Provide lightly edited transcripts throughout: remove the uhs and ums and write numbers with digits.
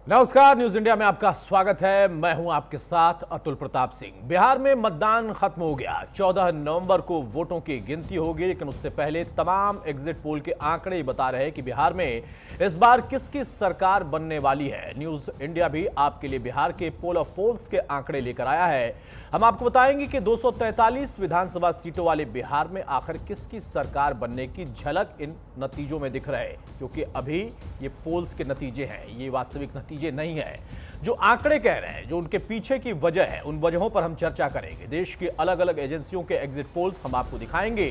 नमस्कार, news India में आपका स्वागत है। मैं हूं आपके साथ अतुल प्रताप सिंह। बिहार में मतदान खत्म हो गया। 14 नवंबर को वोटों की गिनती होगी, लेकिन उससे पहले तमाम एग्जिट पोल के आंकड़े बता रहे हैं कि बिहार में इस बार किसकी सरकार बनने वाली है। न्यूज इंडिया भी आपके लिए बिहार के पोल ऑफ पोल्स के आंकड़े लेकर आया है। हम आपको बताएंगे कि 243 विधानसभा सीटों वाले बिहार में आखिर किसकी सरकार बनने की झलक इन नतीजों में दिख रहे हैं, क्योंकि अभी ये पोल्स के नतीजे हैं, ये वास्तविक नतीजे नहीं है। जो आंकड़े कह रहे हैं, जो उनके पीछे की वजह है, उन वजहों पर हम चर्चा करेंगे। देश की अलग अलग एजेंसियों के एग्जिट पोल्स हम आपको दिखाएंगे।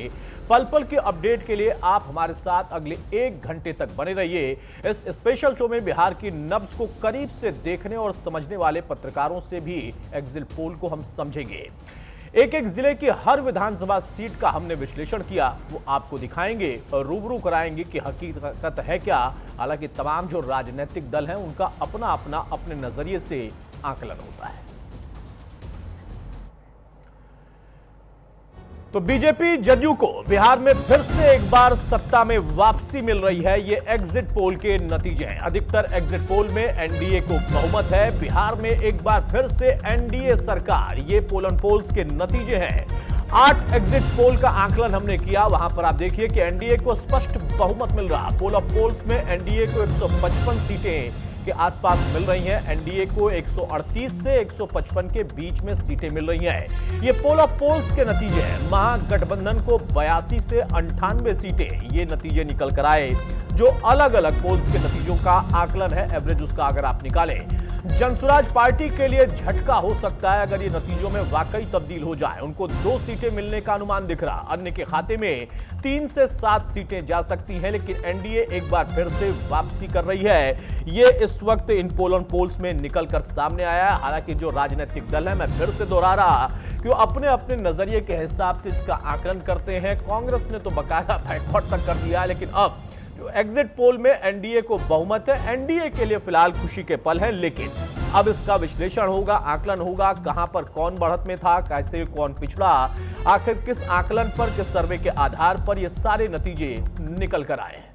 पल पल के अपडेट के लिए आप हमारे साथ अगले 1 घंटे तक बने रहिए। इस स्पेशल शो में बिहार की नब्ज को करीब से देखने और समझने वाले पत्रकारों से भी एग्जिट पोल को हम समझेंगे। एक एक जिले की हर विधानसभा सीट का हमने विश्लेषण किया, वो आपको दिखाएंगे और रूबरू कराएंगे कि हकीकत है क्या। हालांकि तमाम जो राजनीतिक दल हैं, उनका अपना अपना अपने नजरिए से आकलन होता है। तो बीजेपी जदयू को बिहार में फिर से एक बार सत्ता में वापसी मिल रही है, ये एग्जिट पोल के नतीजे हैं। अधिकतर एग्जिट पोल में एनडीए को बहुमत है। बिहार में एक बार फिर से एनडीए सरकार, ये पोल एंड पोल्स के नतीजे हैं। 8 एग्जिट पोल का आकलन हमने किया, वहां पर आप देखिए कि एनडीए को स्पष्ट बहुमत मिल रहा। पोल ऑफ पोल्स में एनडीए को 155 सीटें के आसपास मिल रही हैं। एनडीए को 138 से 155 के बीच में सीटें मिल रही हैं। ये पोल ऑफ पोल्स के नतीजे हैं। महागठबंधन को 82 से 98 सीटें, ये नतीजे निकल कर आए। जो अलग अलग पोल्स के नतीजों का आकलन है, एवरेज उसका अगर आप निकालें, जनसुराज पार्टी के लिए झटका हो सकता है अगर ये नतीजों में वाकई तब्दील हो जाए। उनको 2 सीटें मिलने का अनुमान दिख रहा। अन्य के खाते में 3 से 7 सीटें जा सकती हैं, लेकिन एनडीए एक बार फिर से वापसी कर रही है। ये इस वक्त इन पोल ऑन पोल्स में निकलकर सामने आया है। हालांकि जो राजनीतिक दल है, मैं फिर से दोहरा रहा कि वो अपने अपने नजरिए के हिसाब से इसका आकलन करते हैं। कांग्रेस ने तो बकायदा बायकॉट तक कर दिया है, लेकिन अब जो एग्जिट पोल में एनडीए को बहुमत है, एनडीए के लिए फिलहाल खुशी के पल है। लेकिन अब इसका विश्लेषण होगा, आकलन होगा, कहां पर कौन बढ़त में था, कैसे कौन पिछड़ा, आखिर किस आकलन पर, किस सर्वे के आधार पर ये सारे नतीजे निकल कर आए हैं।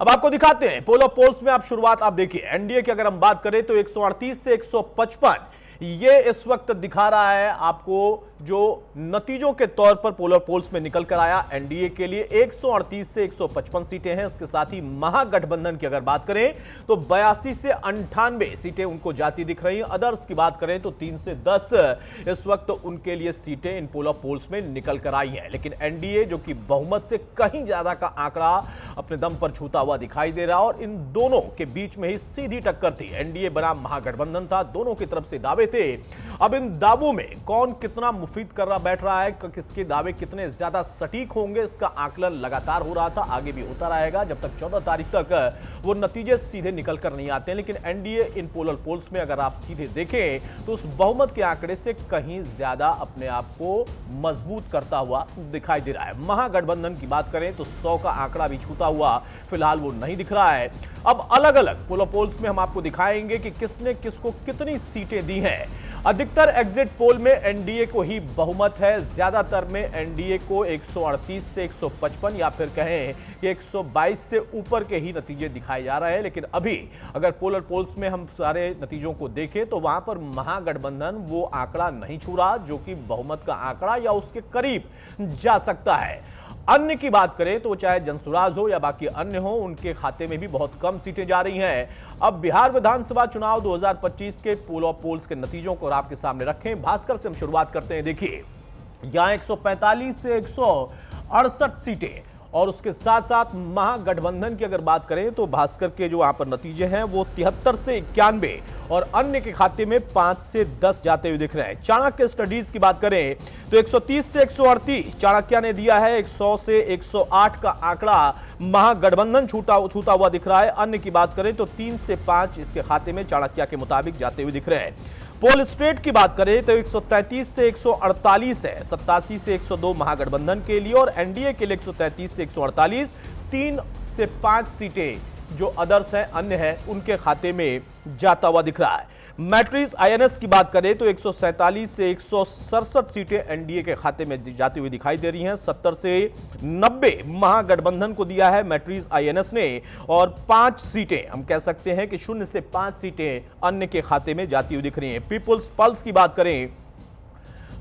अब आपको दिखाते हैं पोल ऑफ पोल्स में। आप शुरुआत आप देखिए, एनडीए की अगर हम बात करें तो 138 से 155 ये इस वक्त दिखा रहा है आपको। जो नतीजों के तौर पर पोल ऑफ पोल्स में निकल कर आया, एनडीए के लिए 138 से 155 सीटें हैं। इसके साथ ही महागठबंधन की अगर बात करें तो 82 से 98 सीटें उनको जाती दिख रही हैं। अदर्स की बात करें तो 3 से 10 इस वक्त उनके लिए सीटें इन पोल ऑफ पोल्स में निकल कर आई हैं। लेकिन एनडीए जो कि बहुमत से कहीं ज्यादा का आंकड़ा अपने दम पर छूता हुआ दिखाई दे रहा, और इन दोनों के बीच में ही सीधी टक्कर थी। एनडीए बनाम महागठबंधन था, दोनों की तरफ से दावे थे। अब इन दावों में कौन कितना मुफीद कर रहा बैठ रहा है, किसके दावे कितने ज्यादा सटीक होंगे, इसका आकलन लगातार हो रहा था, आगे भी होता रहेगा जब तक 14 तारीख तक वो नतीजे सीधे निकल कर नहीं आते हैं। लेकिन एनडीए इन पोल पोल्स में अगर आप सीधे देखें तो उस बहुमत के आंकड़े से कहीं ज्यादा अपने आप को मजबूत करता हुआ दिखाई दे रहा है। महागठबंधन की बात करें तो 100 का आंकड़ा भी छूता हुआ फिलहाल वो नहीं दिख रहा है। अब अलग अलग पोल पोल्स में हम आपको दिखाएंगे कि किसने किसको कितनी सीटें दी हैं। अधिकतर एग्जिट पोल में एनडीए को ही बहुमत है। ज्यादातर में एनडीए को 138 से 155 या फिर कहें कि 122 से ऊपर के ही नतीजे दिखाए जा रहे हैं। लेकिन अभी अगर पोल पोल्स में हम सारे नतीजों को देखें तो वहां पर महागठबंधन वो आंकड़ा नहीं छू रहा जो कि बहुमत का आंकड़ा या उसके करीब जा सकता है। अन्य की बात करें तो चाहे जनसुराज हो या बाकी अन्य हो, उनके खाते में भी बहुत कम सीटें जा रही हैं। अब बिहार विधानसभा चुनाव 2025 के पोल ऑफ पोल्स के नतीजों को आपके सामने रखें। भास्कर से हम शुरुआत करते हैं। देखिए, यहां 145 से 168 सीटें, और उसके साथ साथ महागठबंधन की अगर बात करें तो भास्कर के जो यहां पर नतीजे हैं वो 73 से 91, और अन्य के खाते में 5 से 10 जाते हुए दिख रहे हैं। चाणक्य स्टडीज की बात करें तो 130 से 138 चाणक्य ने दिया है। 100 से 108 का आंकड़ा महागठबंधन छूता हुआ दिख रहा है। अन्य की बात करें तो 3 से 5 इसके खाते में चाणक्य के मुताबिक जाते हुए दिख रहे हैं। पोल स्टेट की बात करें तो 133 से 148 है। 87 से 102 महागठबंधन के लिए, और एनडीए के लिए 133 से 148, 3 से 5 सीटें जो अदर्स हैं, अन्य हैं, उनके खाते में जाता हुआ दिख रहा है। मैट्रिक्स आईएनएस की बात करें तो 147 से 167 सीटें एनडीए के खाते में जाती हुई दिखाई दे रही हैं। 70 से 90 महागठबंधन को दिया है मैट्रिक्स आईएनएस ने, और 5 सीटें हम कह सकते हैं कि 0 से 5 सीटें अन्य के खाते में जाती हुई दिख रही हैं। पीपुल्स पल्स की बात करें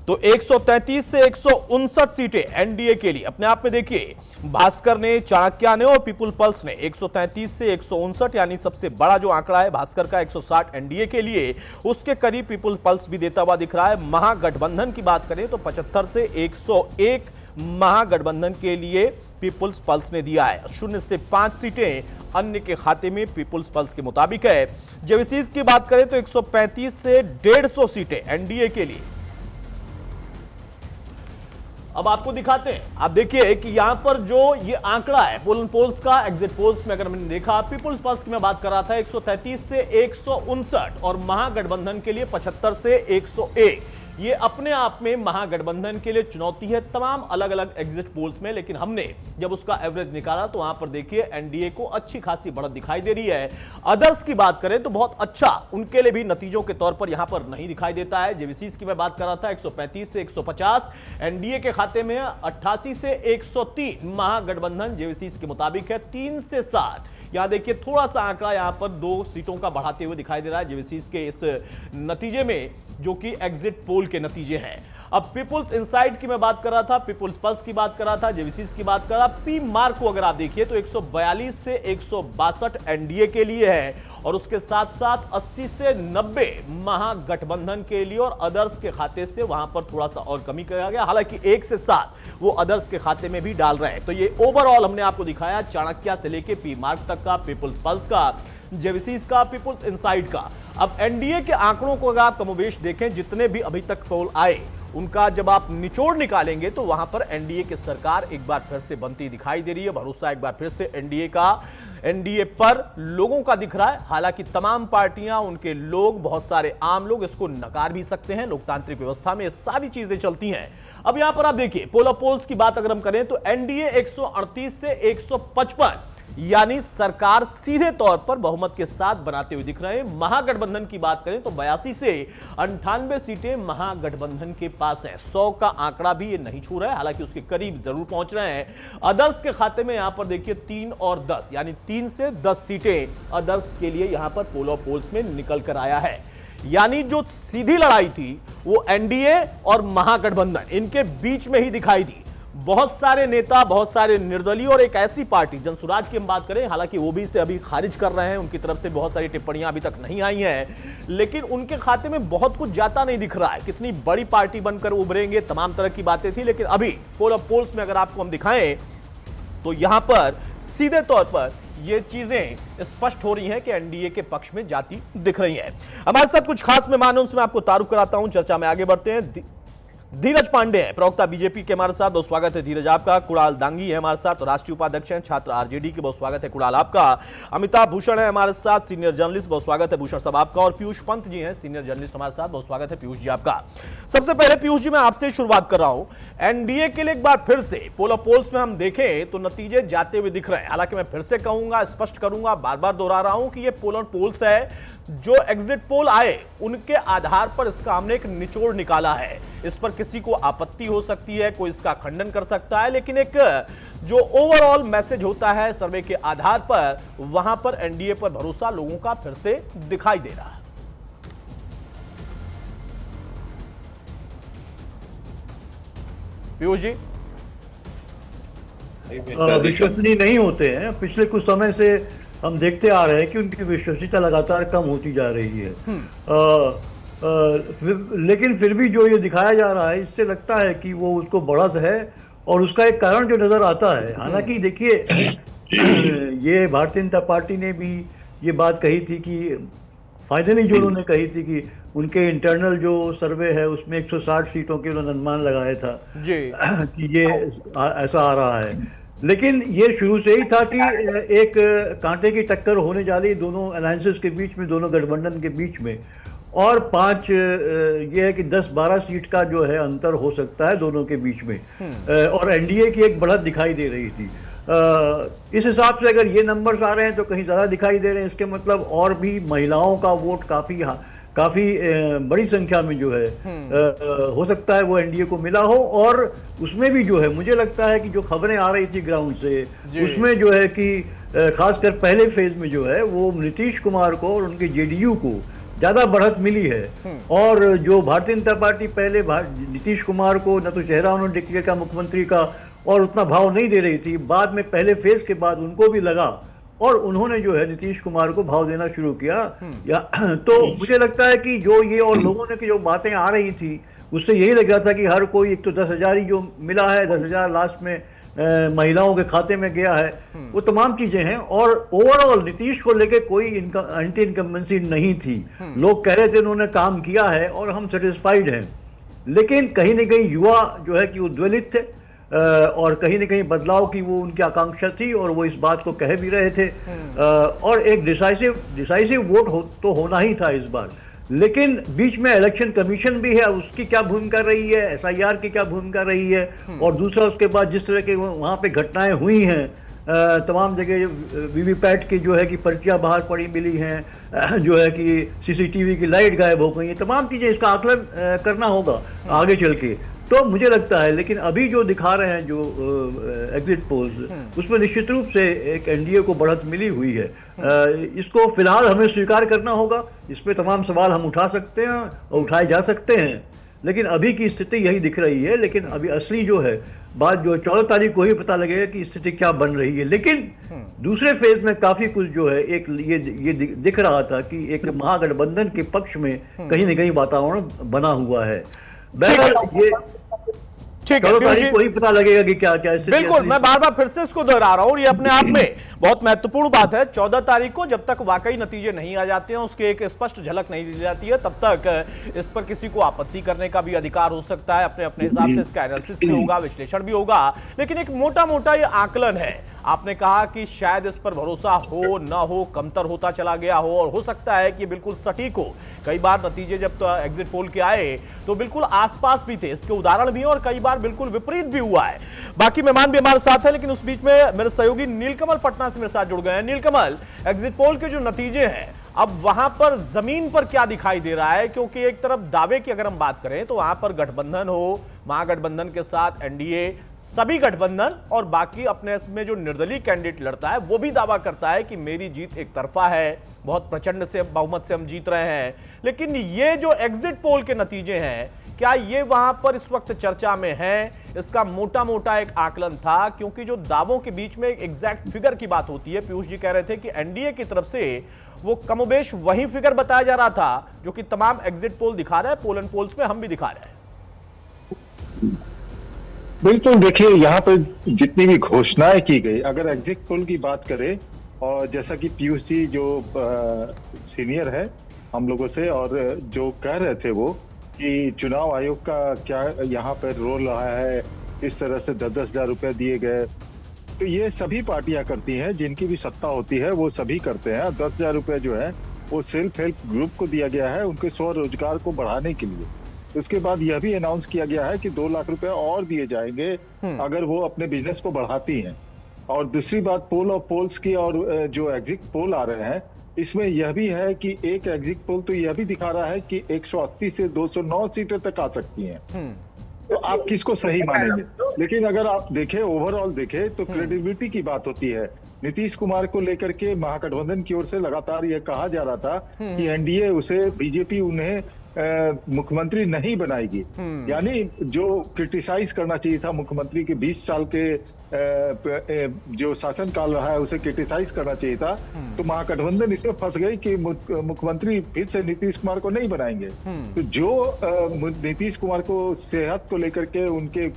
तो 133 से 159 सीटें एनडीए के लिए। अपने आप में देखिए, भास्कर ने, चाणक्य ने और पीपुल पल्स ने 133 से 159, यानी सबसे बड़ा जो आंकड़ा है भास्कर का 160 एनडीए के लिए, उसके करीब पीपुल पल्स भी देता हुआ दिख रहा है। महागठबंधन की बात करें तो 75 से 101 महागठबंधन के लिए पीपुल्स पल्स ने दिया है। 0 से 5 सीटें अन्य के खाते में पीपुल्स पल्स के मुताबिक है। जेवीसीज की बात करें तो 135 से 150 सीटें एनडीए के लिए। अब आपको दिखाते हैं, आप देखिए कि यहां पर जो ये आंकड़ा है पोल्स का, एग्जिट पोल्स में अगर मैंने देखा, पीपुल्स पल्स की मैं बात कर रहा था 133 से 159 और महागठबंधन के लिए 75 से 101। ये अपने आप में महागठबंधन के लिए चुनौती है तमाम अलग अलग एग्जिट पोल्स में, लेकिन हमने जब उसका एवरेज निकाला तो वहां पर देखिए एनडीए को अच्छी खासी बढ़त दिखाई दे रही है। अदर्स की बात करें तो बहुत अच्छा उनके लिए भी नतीजों के तौर पर यहां पर नहीं दिखाई देता है। जेवीसीज की मैं बात कर रहा था 135 से 150 एनडीए के खाते में, 88 से 103 महागठबंधन जेवीसीज के मुताबिक है, 3 से 60। यहां देखिए थोड़ा सा आंकड़ा यहां पर 2 सीटों का बढ़ाते हुए दिखाई दे रहा है जेवीसीज के इस नतीजे में, जो कि एग्जिट पोल के नतीजे हैं। अब पीपुल्स इनसाइड की मैं बात कर रहा था, पीपुल्स पल्स की बात कर रहा था, जेवीसीज की बात कर रहा, पी मार्क को अगर आप देखिए तो 142 से 162 एनडीए के लिए है, और उसके साथ साथ 80 से 90 महागठबंधन के लिए, और अदर्स के खाते से वहां पर थोड़ा सा और कमी किया गया। हालांकि 1 से 7 वो अदर्स के खाते में भी डाल रहे हैं। तो ये ओवरऑल हमने आपको दिखाया चाणक्य से लेके पी मार्क तक का, पीपुल्स पल्स का, जेवीसीज का, पीपुल्स इनसाइड का। अब एनडीए के आंकड़ों को अगर आप कमोबेश देखें, जितने भी अभी तक पोल आए उनका जब आप निचोड़ निकालेंगे तो वहां पर एनडीए की सरकार एक बार फिर से बनती दिखाई दे रही है। भरोसा एक बार फिर से एनडीए पर लोगों का दिख रहा है। हालांकि तमाम पार्टियां, उनके लोग, बहुत सारे आम लोग इसको नकार भी सकते हैं। लोकतांत्रिक व्यवस्था में ये सारी चीजें चलती हैं। अब यहां पर आप देखिए पोल ऑफ पोल्स की बात अगर हम करें तो एनडीए 138 से 155, यानी सरकार सीधे तौर पर बहुमत के साथ बनाते हुए दिख रहे हैं। महागठबंधन की बात करें तो 82 से 98 सीटें महागठबंधन के पास है। 100 का आंकड़ा भी ये नहीं छू रहा है, हालांकि उसके करीब जरूर पहुंच रहे हैं। अदर्स के खाते में यहां पर देखिए 3 और 10, यानी 3 से 10 सीटें अदर्स के लिए यहां पर पोल ऑफ पोल्स में निकल कर आया है। यानी जो सीधी लड़ाई थी वो एनडीए और महागठबंधन इनके बीच में ही दिखाई दी। बहुत सारे नेता, बहुत सारे निर्दलीय और एक ऐसी पार्टी जनसुराज की हम बात करें, हालांकि वो भी इसे अभी खारिज कर रहे हैं, उनकी तरफ से बहुत सारी टिप्पणियां अभी तक नहीं आई हैं, लेकिन उनके खाते में बहुत कुछ जाता नहीं दिख रहा है। कितनी बड़ी पार्टी बनकर उभरेंगे, तमाम तरह की बातें थी, लेकिन अभी पोल ऑफ पोल्स में अगर आपको हम दिखाएं तो यहां पर सीधे तौर पर ये चीजें स्पष्ट हो रही हैं कि एनडीए के पक्ष में जाती दिख रही हैं। हमारे साथ कुछ खास मेहमान हैं, उनसे मैं आपको तारुफ कराता हूं। चर्चा में आगे बढ़ते हैं। धीरज पांडे हैं, प्रवक्ता बीजेपी के, हमारे साथ, बहुत स्वागत है धीरज आपका। कुणाल दांगी है हमारे साथ, राष्ट्रीय उपाध्यक्ष हैं छात्र आरजेडी के, बहुत स्वागत है कुणाल आपका। अमिताभ भूषण है हमारे साथ, सीनियर जर्नलिस्ट, बहुत स्वागत है भूषण साहब आपका। और पीयूष पंत जी हैं, सीनियर जर्नलिस्ट हमारे साथ, बहुत स्वागत है पीयूष जी आपका। सबसे पहले पीयूष जी मैं आपसे शुरुआत कर रहा हूं। एनडीए के लिए एक बार फिर से पोल ऑफ पोल्स में हम देखें तो नतीजे जाते हुए दिख रहे हैं। हालांकि मैं फिर से कहूंगा, स्पष्ट करूंगा, बार बार दोहरा रहा हूं कि ये पोल ऑफ पोल्स है, जो एग्जिट पोल आए उनके आधार पर इसका हमने एक निचोड़ निकाला है। इस पर किसी को आपत्ति हो सकती है, कोई इसका खंडन कर सकता है, लेकिन एक जो ओवरऑल मैसेज होता है सर्वे के आधार पर, वहां पर एनडीए पर भरोसा लोगों का फिर से दिखाई दे रहा है। पीयूष जी, विश्वसनीय नहीं होते हैं। पिछले कुछ समय से हम देखते आ रहे हैं कि उनकी विश्वसनीयता लगातार कम होती जा रही है। लेकिन फिर भी जो ये दिखाया जा रहा है, इससे लगता है कि वो उसको बढ़त है, और उसका एक कारण जो नजर आता है। हालांकि देखिए, ये भारतीय जनता पार्टी ने भी ये बात कही थी कि फायदे नहीं, जो उन्होंने कही थी कि उनके इंटरनल जो सर्वे है उसमें 160 सीटों के उन्होंने अनुमान लगाया था जी कि ये ऐसा आ रहा है। लेकिन ये शुरू से ही था कि एक कांटे की टक्कर होने जा रही दोनों अलायंसेस के बीच में, दोनों गठबंधन के बीच में, और 5 ये है कि 10-12 सीट का जो है अंतर हो सकता है दोनों के बीच में, और एनडीए की एक बढ़त दिखाई दे रही थी। इस हिसाब से अगर ये नंबर्स आ रहे हैं तो कहीं ज़्यादा दिखाई दे रहे हैं, इसके मतलब और भी महिलाओं का वोट काफ़ी काफ़ी बड़ी संख्या में जो है हो सकता है वो एनडीए को मिला हो। और उसमें भी जो है मुझे लगता है कि जो खबरें आ रही थी ग्राउंड से उसमें जो है कि खासकर पहले फेज में जो है वो नीतीश कुमार को और उनके जेडीयू को ज्यादा बढ़त मिली है। और जो भारतीय जनता पार्टी पहले नीतीश कुमार को न तो चेहरा उन्होंने डिक्लेयर किया मुख्यमंत्री का और उतना भाव नहीं दे रही थी, बाद में पहले फेज के बाद उनको भी लगा और उन्होंने जो है नीतीश कुमार को भाव देना शुरू किया। या तो मुझे लगता है कि जो ये और लोगों ने की जो बातें आ रही थी उससे यही लग रहा था कि हर कोई एक तो 10,000 ही जो मिला है, 10,000 लास्ट में महिलाओं के खाते में गया है, वो तमाम चीजें हैं। और ओवरऑल नीतीश को लेके कोई एंटी इनकम्बेंसी नहीं थी। लोग कह रहे थे उन्होंने काम किया है और हम सेटिस्फाइड हैं, लेकिन कहीं ना कहीं युवा जो है कि उद्वेलित थे और कहीं ना कहीं बदलाव की वो उनकी आकांक्षा थी और वो इस बात को कह भी रहे थे। और एक डिसाइसिव वोट तो होना ही था इस बार, लेकिन बीच में इलेक्शन कमीशन भी है, उसकी क्या भूमिका रही है, एसआईआर की क्या भूमिका रही है, और दूसरा उसके बाद जिस तरह के वहां पे घटनाएं हुई हैं, तमाम जगह वीवीपैट की जो है कि पर्चियां बाहर पड़ी मिली हैं, जो है कि सीसीटीवी की लाइट गायब हो गई है, तमाम चीजें इसका आकलन करना होगा आगे चल के। तो मुझे लगता है, लेकिन अभी जो दिखा रहे हैं जो एग्जिट पोल्स, उसमें निश्चित रूप से एक एनडीए को बढ़त मिली हुई है। इसको फिलहाल हमें स्वीकार करना होगा, इस पे तमाम सवाल हम उठा सकते हैं और उठाए जा सकते हैं, लेकिन अभी की स्थिति यही दिख रही है। लेकिन अभी असली जो है बात जो 14 तारीख को ही पता लगेगा कि स्थिति क्या बन रही है। लेकिन दूसरे फेज में काफी कुछ जो है एक ये दिख रहा था कि एक महागठबंधन के पक्ष में कहीं न कहीं वातावरण बना हुआ है। बहरहाल ये ठीक है, वही पता लगेगा कि क्या क्या। बिल्कुल, मैं बार बार फिर से इसको दोहरा रहा हूं और ये अपने आप में बहुत महत्वपूर्ण बात है। 14 तारीख को जब तक वाकई नतीजे नहीं आ जाते हैं, उसकी एक स्पष्ट झलक नहीं दी जाती है, तब तक इस पर किसी को आपत्ति करने का भी अधिकार हो सकता है। अपने अपने हिसाब से इसका एनालिसिस भी होगा, विश्लेषण भी होगा, लेकिन एक मोटा मोटा ये आकलन है। आपने कहा कि शायद इस पर भरोसा हो ना हो, कमतर होता चला गया हो, और हो सकता है कि बिल्कुल सटीक हो। कई बार नतीजे जब तो एग्जिट पोल के आए तो बिल्कुल आसपास भी थे, इसके उदाहरण भी हैं, और कई बार बिल्कुल विपरीत भी हुआ है। बाकी मेहमान भी हमारे साथ है, लेकिन उस बीच में मेरे सहयोगी नीलकमल पटना से मेरे साथ जुड़ गए हैं। नीलकमल, एग्जिट पोल के जो नतीजे हैं, अब वहां पर जमीन पर क्या दिखाई दे रहा है? क्योंकि एक तरफ दावे की अगर हम बात करें तो वहां पर गठबंधन हो, महागठबंधन के साथ एनडीए, सभी गठबंधन, और बाकी अपने में जो निर्दलीय कैंडिडेट लड़ता है वो भी दावा करता है कि मेरी जीत एक तरफा है, बहुत प्रचंड से बहुमत से हम जीत रहे हैं। लेकिन ये जो एग्जिट पोल के नतीजे हैं, क्या ये वहां पर इस वक्त चर्चा में है? इसका मोटा मोटा एक आकलन था, क्योंकि जो दावों के बीच में एक एग्जैक्ट फिगर की बात होती है, पीयूष जी कह रहे थे कि एनडीए की तरफ से वो कमोबेश वही फिगर बताया जा रहा था जो कि तमाम एग्जिट पोल दिखा रहा है, पोल एंड पोल्स में हम भी दिखा रहे हैं। बिल्कुल, देखिए यहाँ पर जितनी भी घोषणाएं की गई, अगर एग्जिट पोल की बात करें, और जैसा कि पीयूष जी जो सीनियर है हम लोगों से, और जो कह रहे थे वो कि चुनाव आयोग का क्या यहाँ पर रोल रहा है, इस तरह से 10-10 हजार रुपए दिए गए, तो ये सभी पार्टियां करती हैं, जिनकी भी सत्ता होती है वो सभी करते हैं। 10,000 रुपए जो है वो सेल्फ हेल्प ग्रुप को दिया गया है उनके स्वरोजगार को बढ़ाने के लिए। उसके बाद यह भी अनाउंस किया गया है कि 2 लाख रुपए और दिए जाएंगे अगर वो अपने बिजनेस को बढ़ाती हैं। और दूसरी बात पोल ऑफ पोल्स की, और जो एग्जिट पोल आ रहे हैं, इसमें यह भी है कि एक एग्जिट पोल तो यह भी दिखा रहा है कि 180 से 209 सीटें तक आ सकती हैं। तो आप किसको सही मानेंगे? लेकिन अगर आप देखें, ओवरऑल देखें, तो क्रेडिबिलिटी की बात होती है। नीतीश कुमार को लेकर के महागठबंधन की ओर से लगातार यह कहा जा रहा था कि एनडीए उसे, बीजेपी उन्हें मुख्यमंत्री नहीं बनाएगी। यानी जो क्रिटिसाइज करना चाहिए था मुख्यमंत्री के 20 साल के जो शासनकाल रहा है उसे क्रिटिसाइज करना चाहिए था, तो महागठबंधन इसमें फंस गई कि मुख्यमंत्री फिर से नीतीश कुमार को नहीं बनाएंगे। तो जो नीतीश कुमार को सेहत को लेकर के उनके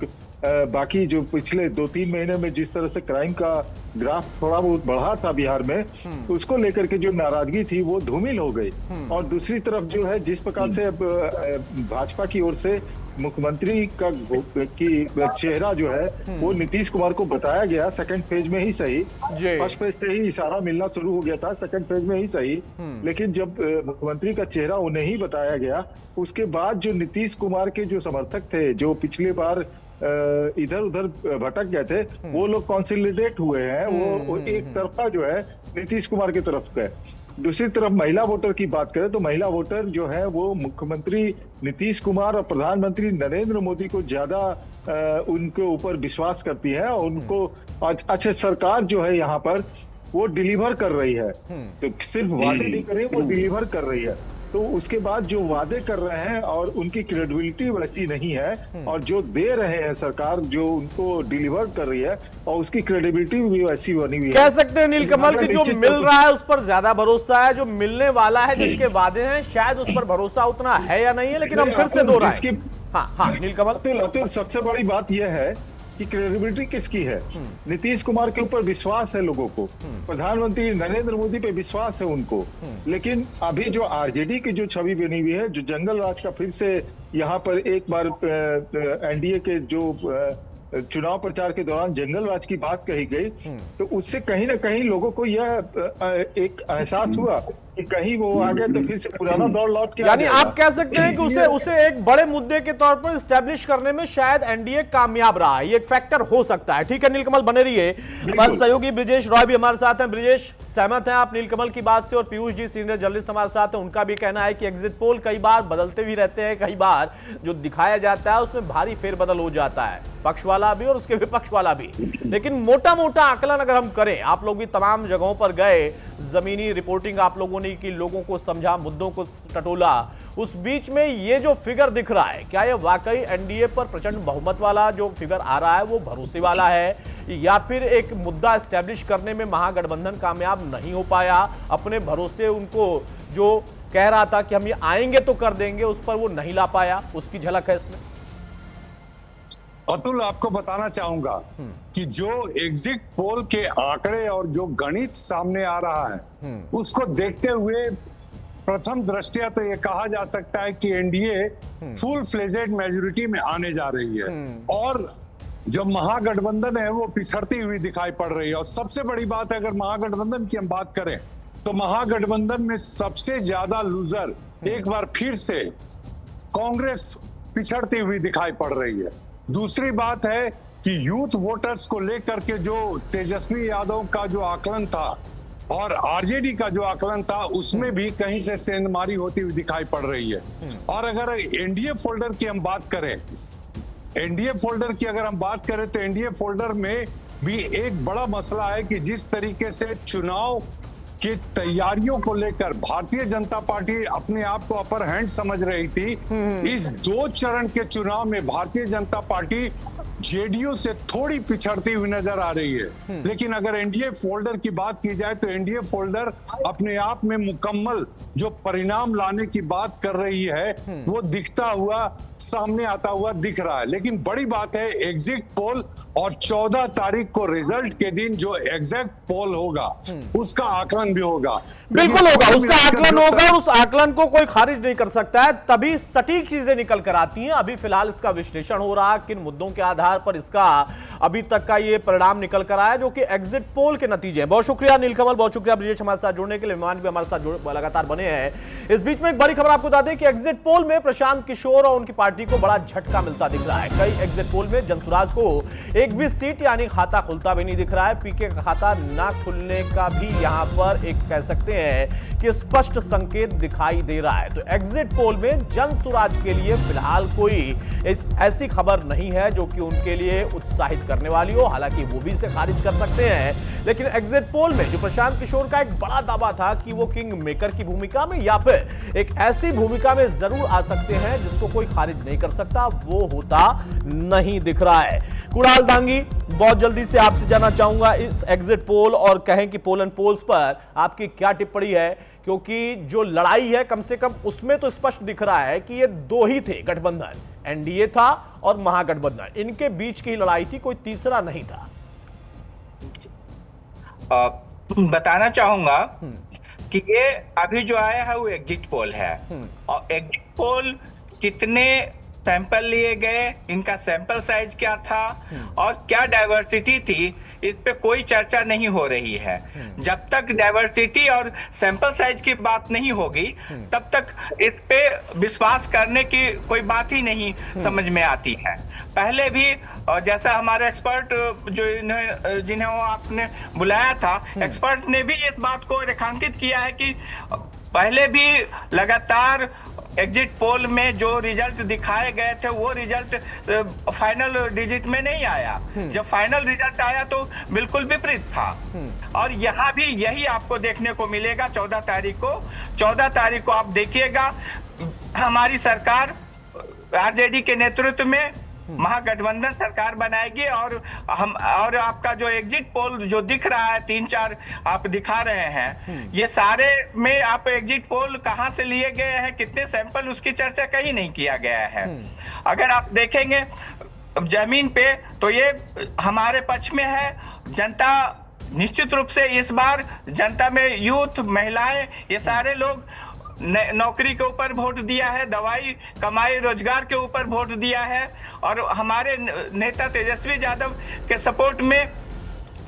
बाकी जो पिछले 2-3 महीने में जिस तरह से क्राइम का ग्राफ थोड़ा बहुत बढ़ा था बिहार में, तो उसको लेकर के जो नाराजगी थी वो धूमिल हो गई। और दूसरी तरफ जो है जिस प्रकार से भाजपा की ओर से मुख्यमंत्री का की चेहरा जो है वो नीतीश कुमार को बताया गया, सेकंड फेज में ही सही, फर्स्ट फेज से ही इशारा मिलना शुरू हो गया था, सेकंड फेज में ही सही, लेकिन जब मुख्यमंत्री का चेहरा उन्हें ही बताया गया, उसके बाद जो नीतीश कुमार के जो समर्थक थे, जो पिछली बार इधर उधर भटक गए थे, वो लोग कंसोलिडेट हुए हैं, वो एक तरफा जो है नीतीश कुमार की तरफ गए। दूसरी तरफ महिला वोटर की बात करें तो महिला वोटर जो है वो मुख्यमंत्री नीतीश कुमार और प्रधानमंत्री नरेंद्र मोदी को ज्यादा उनके ऊपर विश्वास करती है, और उनको अच्छे सरकार जो है यहाँ पर वो डिलीवर कर रही है। तो सिर्फ वादे नहीं कर रही है, वो डिलीवर कर रही है। तो उसके बाद जो वादे कर रहे हैं और उनकी क्रेडिबिलिटी वैसी नहीं है, और जो दे रहे हैं सरकार जो उनको डिलीवर कर रही है और उसकी क्रेडिबिलिटी भी वैसी बनी हुई है। कह सकते हैं नीलकमल की जो मिल रहा है उस पर ज्यादा भरोसा है, जो मिलने वाला है जिसके वादे हैं शायद उस पर भरोसा उतना है या नहीं है, लेकिन हम फिर से दोहराएं। हाँ नीलकमल, अतुल सबसे बड़ी बात यह है कि क्रेडिबिलिटी किसकी है? नीतीश कुमार के ऊपर विश्वास है लोगों को, प्रधानमंत्री नरेंद्र मोदी पे विश्वास है उनको, लेकिन अभी जो आरजेडी की जो छवि बनी हुई है, जो जंगल राज का फिर से यहाँ पर एक बार एनडीए के जो चुनाव प्रचार के दौरान जंगल राज की बात कही गई, तो उससे कहीं ना कहीं लोगों को यह एक एहसास हुआ कि कहीं वो आ गए तो फिर से पुराना दौर लौट के, यानी आप कह सकते हैं कि उसे एक बड़े मुद्दे के तौर पर एस्टेब्लिश करने में शायद एनडीए कामयाब रहा है, ये एक फैक्टर हो सकता है। ठीक है नीलकमल, बने रहिए। हमारे सहयोगी ब्रिजेश रॉय भी हमारे साथ हैं। ब्रिजेश, सहमत हैं आप नीलकमल की बात से? और पीयूष जी सीनियर जर्नलिस्ट हमारे साथ हैं, उनका भी कहना है कि एग्जिट पोल कई बार बदलते भी रहते हैं, कई बार जो दिखाया जाता है उसमें भारी फेरबदल हो जाता है, पक्ष वाला भी और उसके विपक्ष वाला भी। लेकिन मोटा मोटा आकलन अगर हम करें, आप लोग भी तमाम जगहों पर गए, जमीनी रिपोर्टिंग आप लोगों ने की, लोगों को समझा, मुद्दों को टटोला, उस बीच में ये जो फिगर दिख रहा है, क्या ये वाकई एनडीए पर प्रचंड बहुमत वाला जो फिगर आ रहा है वो भरोसे वाला है, या फिर एक मुद्दा एस्टेब्लिश करने में महागठबंधन कामयाब नहीं हो पाया, अपने भरोसे उनको जो कह रहा था कि हम ये आएंगे तो कर देंगे उस पर वो नहीं ला पाया, उसकी झलक है इसमें? अतुल, आपको बताना चाहूंगा कि जो एग्जिट पोल के आंकड़े और जो गणित सामने आ रहा है उसको देखते हुए प्रथम दृष्टया तो ये कहा जा सकता है कि एनडीए फुल फ्लेजेड मेजोरिटी में आने जा रही है, और जो महागठबंधन है वो पिछड़ती हुई दिखाई पड़ रही है। और सबसे बड़ी बात है, अगर महागठबंधन की हम बात करें तो महागठबंधन में सबसे ज्यादा लूजर एक बार फिर से कांग्रेस पिछड़ती हुई दिखाई पड़ रही है। दूसरी बात है कि यूथ वोटर्स को लेकर के जो तेजस्वी यादव का जो आकलन था और आरजेडी का जो आकलन था उसमें भी कहीं से सेंधमारी होती हुई दिखाई पड़ रही है। और अगर एनडीए फोल्डर की हम बात करें, एनडीए फोल्डर की अगर हम बात करें तो एनडीए फोल्डर में भी एक बड़ा मसला है कि जिस तरीके से चुनाव की तैयारियों को लेकर भारतीय जनता पार्टी अपने आप को अपर हैंड समझ रही थी, इस 2 चरण के चुनाव में भारतीय जनता पार्टी जेडीयू से थोड़ी पिछड़ती हुई नजर आ रही है। लेकिन अगर एनडीए फोल्डर की बात की जाए तो एनडीए फोल्डर अपने आप में मुकम्मल जो परिणाम लाने की बात कर रही है वो दिखता हुआ, सामने आता हुआ दिख रहा है। लेकिन बड़ी बात है एग्जिट पोल और 14 तारीख को रिजल्ट के दिन जो एग्जैक्ट पोल होगा उसका आकलन भी होगा, बिल्कुल होगा, उसका आकलन होगा, उस आकलन को कोई खारिज नहीं कर सकता है, तभी सटीक चीजें निकल कर आती हैं। अभी फिलहाल इसका विश्लेषण हो रहा है किन मुद्दों के आधार पर इसका अभी तक का ये परिणाम निकल कर आया जो कि एग्जिट पोल के नतीजे हैं। बहुत शुक्रिया नीलकमल, बहुत शुक्रिया ब्रिजेश हमारे साथ जुड़ने के लिए, मेहमान भी हमारे साथ लगातार बने हैं। इस बीच में एक बड़ी खबर आपको बता दें कि एग्जिट पोल में प्रशांत किशोर और उनकी पार्टी को बड़ा झटका मिलता दिख रहा है। कई एग्जिट पोल में जनसुराज को एक भी सीट यानी खाता खुलता भी नहीं दिख रहा है, पीके का खाता ना खुलने का भी यहां पर एक कह सकते हैं कि स्पष्ट संकेत दिखाई दे रहा है। तो एग्जिट पोल में जनसुराज के लिए फिलहाल कोई ऐसी खबर नहीं है जो कि उनके लिए उत्साहित करने वाली हो, हालांकि वो भी इसे खारिज कर सकते हैं। लेकिन एग्जिट पोल में जो प्रशांत किशोर का एक बड़ा दावा था कि वो किंग मेकर की भूमिका में या फिर एक ऐसी भूमिका में जरूर आ सकते हैं जिसको कोई खारिज नहीं कर सकता, वो होता नहीं दिख रहा है। कुणाल दांगी, बहुत जल्दी से आपसे जानना चाहूंगा इस एग्जिट पोल और कहें कि पोल एंड पोल्स पर आपकी क्या टिप्पणी है, क्योंकि जो लड़ाई है कम से कम उसमें तो स्पष्ट दिख रहा है कि ये 2 ही थे गठबंधन, एनडीए था और महागठबंधन, इनके बीच की लड़ाई थी, कोई तीसरा नहीं था। बताना चाहूंगा कि ये अभी जो आया है वो एग्जिट पोल है, और एग्जिट पोल कितने सैंपल लिए गए, इनका सैंपल साइज क्या था और क्या डाइवर्सिटी थी, इस पे कोई चर्चा नहीं हो रही है। जब तक डाइवर्सिटी और सैंपल साइज की बात नहीं होगी तब तक इस पे विश्वास करने की कोई बात ही नहीं समझ में आती है। पहले भी जैसा हमारे एक्सपर्ट जो जिन्हें आपने बुलाया था, एक्सपर्ट ने भी इस बात को रेखांकित किया है कि पहले भी लगातार एग्जिट पोल में जो रिजल्ट दिखाए गए थे वो रिजल्ट फाइनल डिजिट में नहीं आया। जब फाइनल रिजल्ट आया तो बिल्कुल विपरीत था। और यहाँ भी यही आपको देखने को मिलेगा 14 तारीख को। 14 तारीख को आप देखिएगा हमारी सरकार आरजेडी के नेतृत्व में महागठबंधन सरकार बनाएगी और आपका जो एग्जिट पोल जो दिख रहा है 3-4 आप दिखा रहे हैं, ये सारे में आप एग्जिट पोल कहां से लिए गए हैं, कितने सैंपल, उसकी चर्चा कहीं नहीं किया गया है। अगर आप देखेंगे जमीन पे तो ये हमारे पक्ष में है। जनता निश्चित रूप से इस बार जनता में यूथ, महिलाएं, ये सारे लोग नौकरी के ऊपर वोट दिया है, दवाई, कमाई, रोजगार के ऊपर वोट दिया है और हमारे नेता तेजस्वी यादव के सपोर्ट में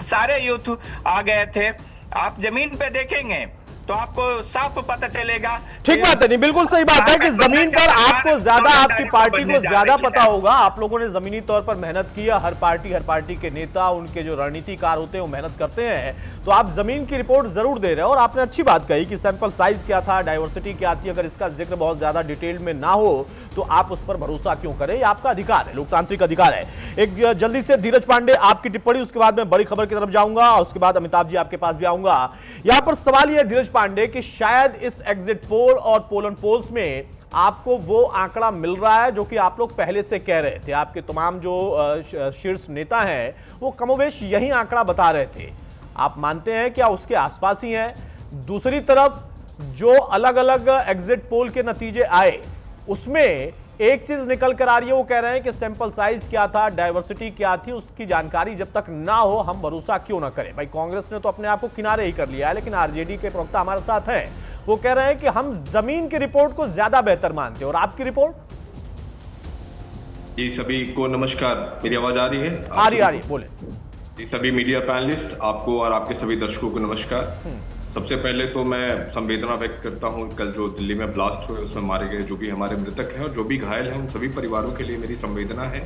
सारे यूथ आ गए थे। आप जमीन पे देखेंगे तो आपको साफ पता चलेगा। ठीक बात है, नहीं बिल्कुल सही बात है कि जमीन पर आपको ज्यादा, आपकी पार्टी को ज्यादा पता होगा। आप लोगों ने जमीनी तौर पर मेहनत की है। हर पार्टी के नेता, उनके जो रणनीतिकार होते हैं वो मेहनत करते हैं, तो आप जमीन की रिपोर्ट जरूर दे रहे हो। और आपने अच्छी बात कही कि सैंपल साइज क्या था, डाइवर्सिटी क्या थी, अगर इसका जिक्र बहुत ज्यादा डिटेल में ना हो तो आप उस पर भरोसा क्यों करें, ये आपका अधिकार है, लोकतांत्रिक अधिकार है। एक जल्दी से धीरज पांडे आपकी टिप्पणी, उसके बाद मैं बड़ी खबर की तरफ जाऊंगा और उसके बाद अमिताभ जी आपके पास भी आऊंगा। यहां पर सवाल यह धीरज पांडे कि शायद इस एग्जिट पोल और पोलन पोल्स में आपको वो आंकड़ा मिल रहा है जो कि आप लोग पहले से कह रहे थे। आपके तमाम जो शीर्ष नेता हैं वो कमोवेश यही आंकड़ा बता रहे थे। आप मानते हैं क्या उसके आसपास ही हैं? दूसरी तरफ जो अलग अलग एग्जिट पोल के नतीजे आए उसमें एक चीज निकल कर आ रही है, वो कह रहे हैं कि सैंपल साइज क्या था, डाइवर्सिटी क्या थी, उसकी जानकारी जब तक ना हो हम भरोसा क्यों ना करें। भाई कांग्रेस ने तो अपने आप को किनारे ही कर लिया है, लेकिन आरजेडी के प्रवक्ता हमारे साथ हैं, वो कह रहे हैं कि हम जमीन की रिपोर्ट को ज्यादा बेहतर मानते हैं। और आपकी रिपोर्ट? जी सभी को नमस्कार, मेरी आवाज आ रही है? आ रही बोले। जी सभी मीडिया पैनलिस्ट, आपको और आपके सभी दर्शकों को नमस्कार। सबसे पहले तो मैं संवेदना व्यक्त करता हूं, कल जो दिल्ली में ब्लास्ट हुए उसमें मारे गए जो भी हमारे मृतक हैं और जो भी घायल हैं उन सभी परिवारों के लिए मेरी संवेदना है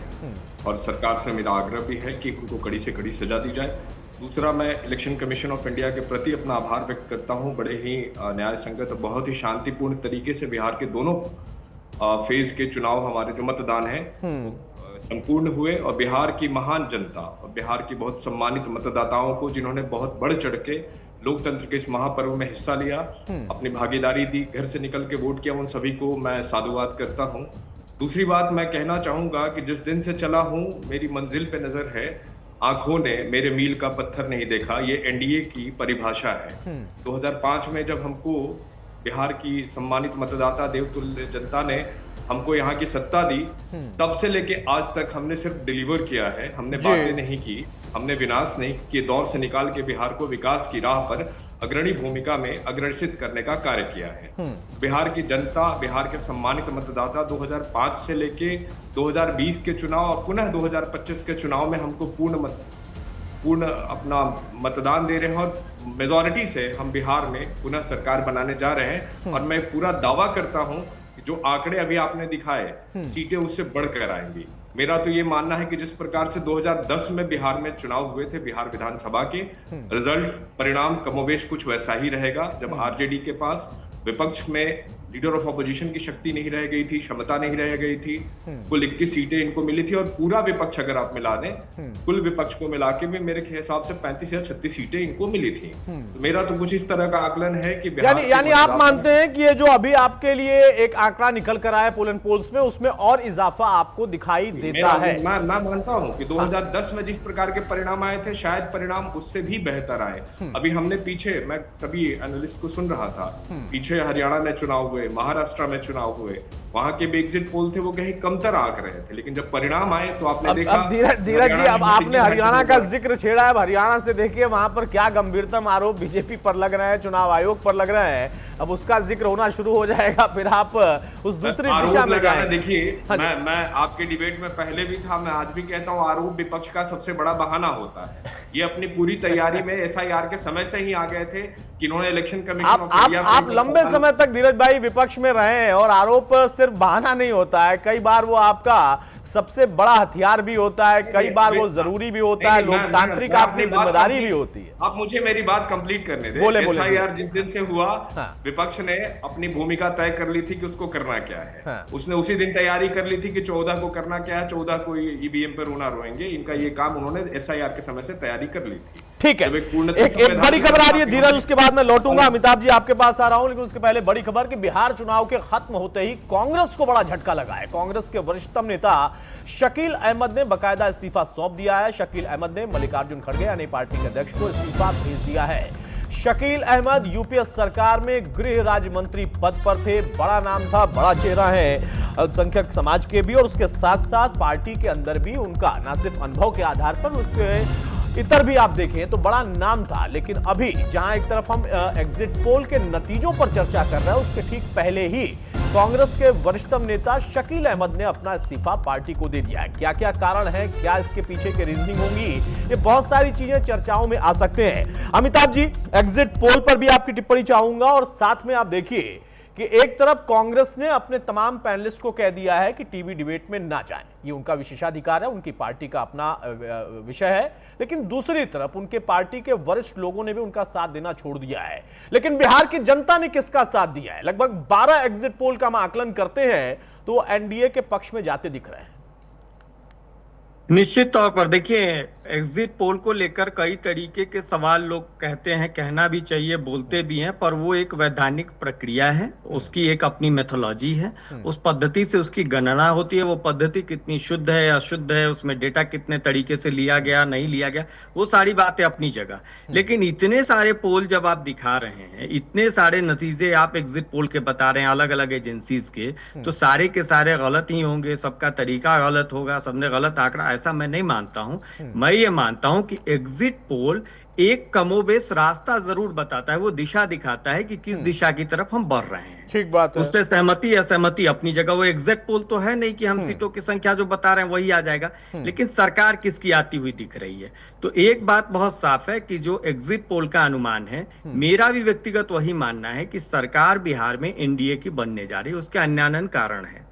और सरकार से मेरा आग्रह भी है कि उनको कड़ी से कड़ी सजा दी जाए। दूसरा, मैं इलेक्शन कमीशन ऑफ इंडिया के प्रति अपना आभार व्यक्त करता हूं। बड़े ही न्याय संगत और बहुत ही शांतिपूर्ण तरीके से बिहार के दोनों फेज के चुनाव, हमारे जो मतदान है संपूर्ण हुए और बिहार की महान जनता और बिहार की बहुत सम्मानित मतदाताओं को, जिन्होंने बहुत बढ़ चढ़ के लोकतंत्र के इस महापर्व में हिस्सा लिया, अपनी भागीदारी दी, घर से निकल के वोट किया, उन सभी को मैं साधुवाद करता हूं। दूसरी बात मैं कहना चाहूंगा कि जिस दिन से चला हूं मेरी मंजिल पे नजर है, आंखों ने मेरे मील का पत्थर नहीं देखा, ये एनडीए की परिभाषा है। 2005 में जब हमको बिहार की सम्मानित मतदाता देवतुल्य जनता ने हमको यहाँ की सत्ता दी, तब से लेके आज तक हमने सिर्फ डिलीवर किया है, हमने बातें नहीं की, हमने विनाश नहीं के दौर से निकाल के बिहार को विकास की राह पर अग्रणी भूमिका में अग्रसित करने का कार्य किया है। बिहार की जनता, बिहार के सम्मानित मतदाता 2005 से लेके 2020 के चुनाव और पुनः 2025 के चुनाव में हमको पूर्ण अपना मतदान दे रहे हैं और मेजॉरिटी से हम बिहार में पुनः सरकार बनाने जा रहे हैं। और मैं पूरा दावा करता हूं कि जो आंकड़े अभी आपने दिखाए, सीटें उससे बढ़कर आएंगी। मेरा तो ये मानना है कि जिस प्रकार से 2010 में बिहार में चुनाव हुए थे, बिहार विधानसभा के रिजल्ट, परिणाम कमोवेश कुछ वैसा ही रहेगा। जब आरजेडी के पास विपक्ष में लीडर ऑफ अपोजिशन की शक्ति नहीं रह गई थी, क्षमता नहीं रह गई थी, कुल 21 सीटें इनको मिली थी और पूरा विपक्ष अगर आप मिला दें, कुल विपक्ष को मिला के भी मेरे हिसाब से 35 या 36 सीटें इनको मिली थी। तो मेरा तो कुछ इस तरह का आकलन है कि यानी आप मानते हैं कि ये जो अभी आपके लिए एक आंकड़ा निकल कर आया पोलन पोल्स में, उसमें और इजाफा आपको दिखाई देता है? मैं मानता हूं कि 2010 में जिस प्रकार के परिणाम आए थे, शायद परिणाम उससे भी बेहतर आए। अभी हमने पीछे, मैं सभी एनालिस्ट को सुन रहा था, पीछे हरियाणा में चुनाव हुए, महाराष्ट्र में चुनाव हुए, वहां के भी एग्जिट पोल थे वो कहीं कमतर आंक रहे थे, लेकिन जब परिणाम आए तो आपने देखा। अब धीरज जी, अब आपने हरियाणा का जिक्र छेड़ा है। अब हरियाणा से देखिए वहां पर क्या गंभीरतम आरोप बीजेपी पर लग रहे हैं, चुनाव आयोग पर लग रहे हैं। अब उसका जिक्र होना शुरू हो जाएगा, फिर आप उस दूसरी दिशा में जाएं। देखिए, मैं आपके डिबेट में पहले भी था, मैं आज भी कहता हूं, आरोप विपक्ष का सबसे बड़ा बहाना होता है। ये अपनी पूरी तैयारी में एसआईआर के समय से ही आ गए थे कि इन्होंने इलेक्शन कमीशन आप लंबे समय तक धीरज भाई विपक्ष में रहे हैं, और आरोप सिर्फ बहाना नहीं होता है, कई बार वो आपका सबसे बड़ा हथियार भी होता है, कई बार वो जरूरी भी होता है, लोकतांत्रिक आपकी जिम्मेदारी भी होती है। आप मुझे मेरी बात कंप्लीट करने दें। एसआईआर जिस दिन से हुआ, विपक्ष ने अपनी भूमिका तय कर ली थी कि उसको करना क्या है। उसने उसी दिन तैयारी कर ली थी कि 14 को करना क्या है, 14 को ईवीएम पे रोना रोएंगे। इनका ये काम उन्होंने एसआईआर के समय से तैयारी कर ली थी। ठीक है, एक बड़ी खबर आ रही है धीरज, उसके बाद मैं लौटूंगा। अमिताभ जी आपके पास आ रहा हूं, लेकिन उसके पहले बड़ी खबर कि बिहार चुनाव के खत्म होते ही कांग्रेस को बड़ा झटका लगा है। कांग्रेस के वरिष्ठतम नेता शकील अहमद ने बकायदा इस्तीफा सौंप दिया है। शकील अहमद ने मल्लिकार्जुन खड़गे यानी पार्टी के अध्यक्ष को इस्तीफा भेज दिया है। शकील अहमद यूपीए सरकार में गृह राज्य मंत्री पद पर थे, बड़ा नाम था, बड़ा चेहरा है अल्पसंख्यक समाज के भी, और उसके साथ साथ पार्टी के अंदर भी उनका न सिर्फ अनुभव के आधार पर, उसके इतर भी आप देखें तो बड़ा नाम था। लेकिन अभी जहां एक तरफ हम एग्जिट पोल के नतीजों पर चर्चा कर रहे हैं, उसके ठीक पहले ही कांग्रेस के वरिष्ठतम नेता शकील अहमद ने अपना इस्तीफा पार्टी को दे दिया है। क्या क्या कारण है, क्या इसके पीछे की रीजनिंग होगी, ये बहुत सारी चीजें चर्चाओं में आ सकते हैं। अमिताभ जी, एग्जिट पोल पर भी आपकी टिप्पणी चाहूंगा, और साथ में आप देखिए कि एक तरफ कांग्रेस ने अपने तमाम पैनलिस्ट को कह दिया है कि टीवी डिबेट में ना जाएं, ये उनका विशेषाधिकार है, उनकी पार्टी का अपना विषय है। लेकिन दूसरी तरफ उनके पार्टी के वरिष्ठ लोगों ने भी उनका साथ देना छोड़ दिया है। लेकिन बिहार की जनता ने किसका साथ दिया है? लगभग 12 एग्जिट पोल का हम आकलन करते हैं तो एनडीए के पक्ष में जाते दिख रहे हैं। निश्चित तौर पर देखिए, एग्जिट पोल को लेकर कई तरीके के सवाल लोग कहते हैं, कहना भी चाहिए, बोलते भी हैं, पर वो एक वैधानिक प्रक्रिया है, उसकी एक अपनी मेथोलॉजी है, उस पद्धति से उसकी गणना होती है। वो पद्धति कितनी शुद्ध है अशुद्ध है, उसमें डेटा कितने तरीके से लिया गया नहीं लिया गया, वो सारी बातें अपनी जगह। लेकिन इतने सारे पोल जब आप दिखा रहे हैं, इतने सारे नतीजे आप एग्जिट पोल के बता रहे हैं अलग अलग एजेंसीज के, तो सारे के सारे गलत ही होंगे, सबका तरीका गलत होगा, सबने गलत आंकड़ा, ऐसा मैं नहीं मानता हूं। मैं ये मानता हूं कि एग्जिट पोल एक कमोबेश रास्ता जरूर बताता है, वो दिशा दिखाता है कि किस दिशा की तरफ हम बढ़ रहे हैं। ठीक बात है। उससे सहमति असहमति अपनी जगह, वो एग्जिट पोल तो है नहीं कि हम सीटों की संख्या जो बता रहे हैं वही आ जाएगा, लेकिन सरकार किसकी आती हुई दिख रही है। तो एक बात बहुत साफ है कि जो एग्जिट पोल का अनुमान है, मेरा भी व्यक्तिगत वही मानना है कि सरकार बिहार में एनडीए की बनने जा रही है, उसके अन्यान्य कारण है।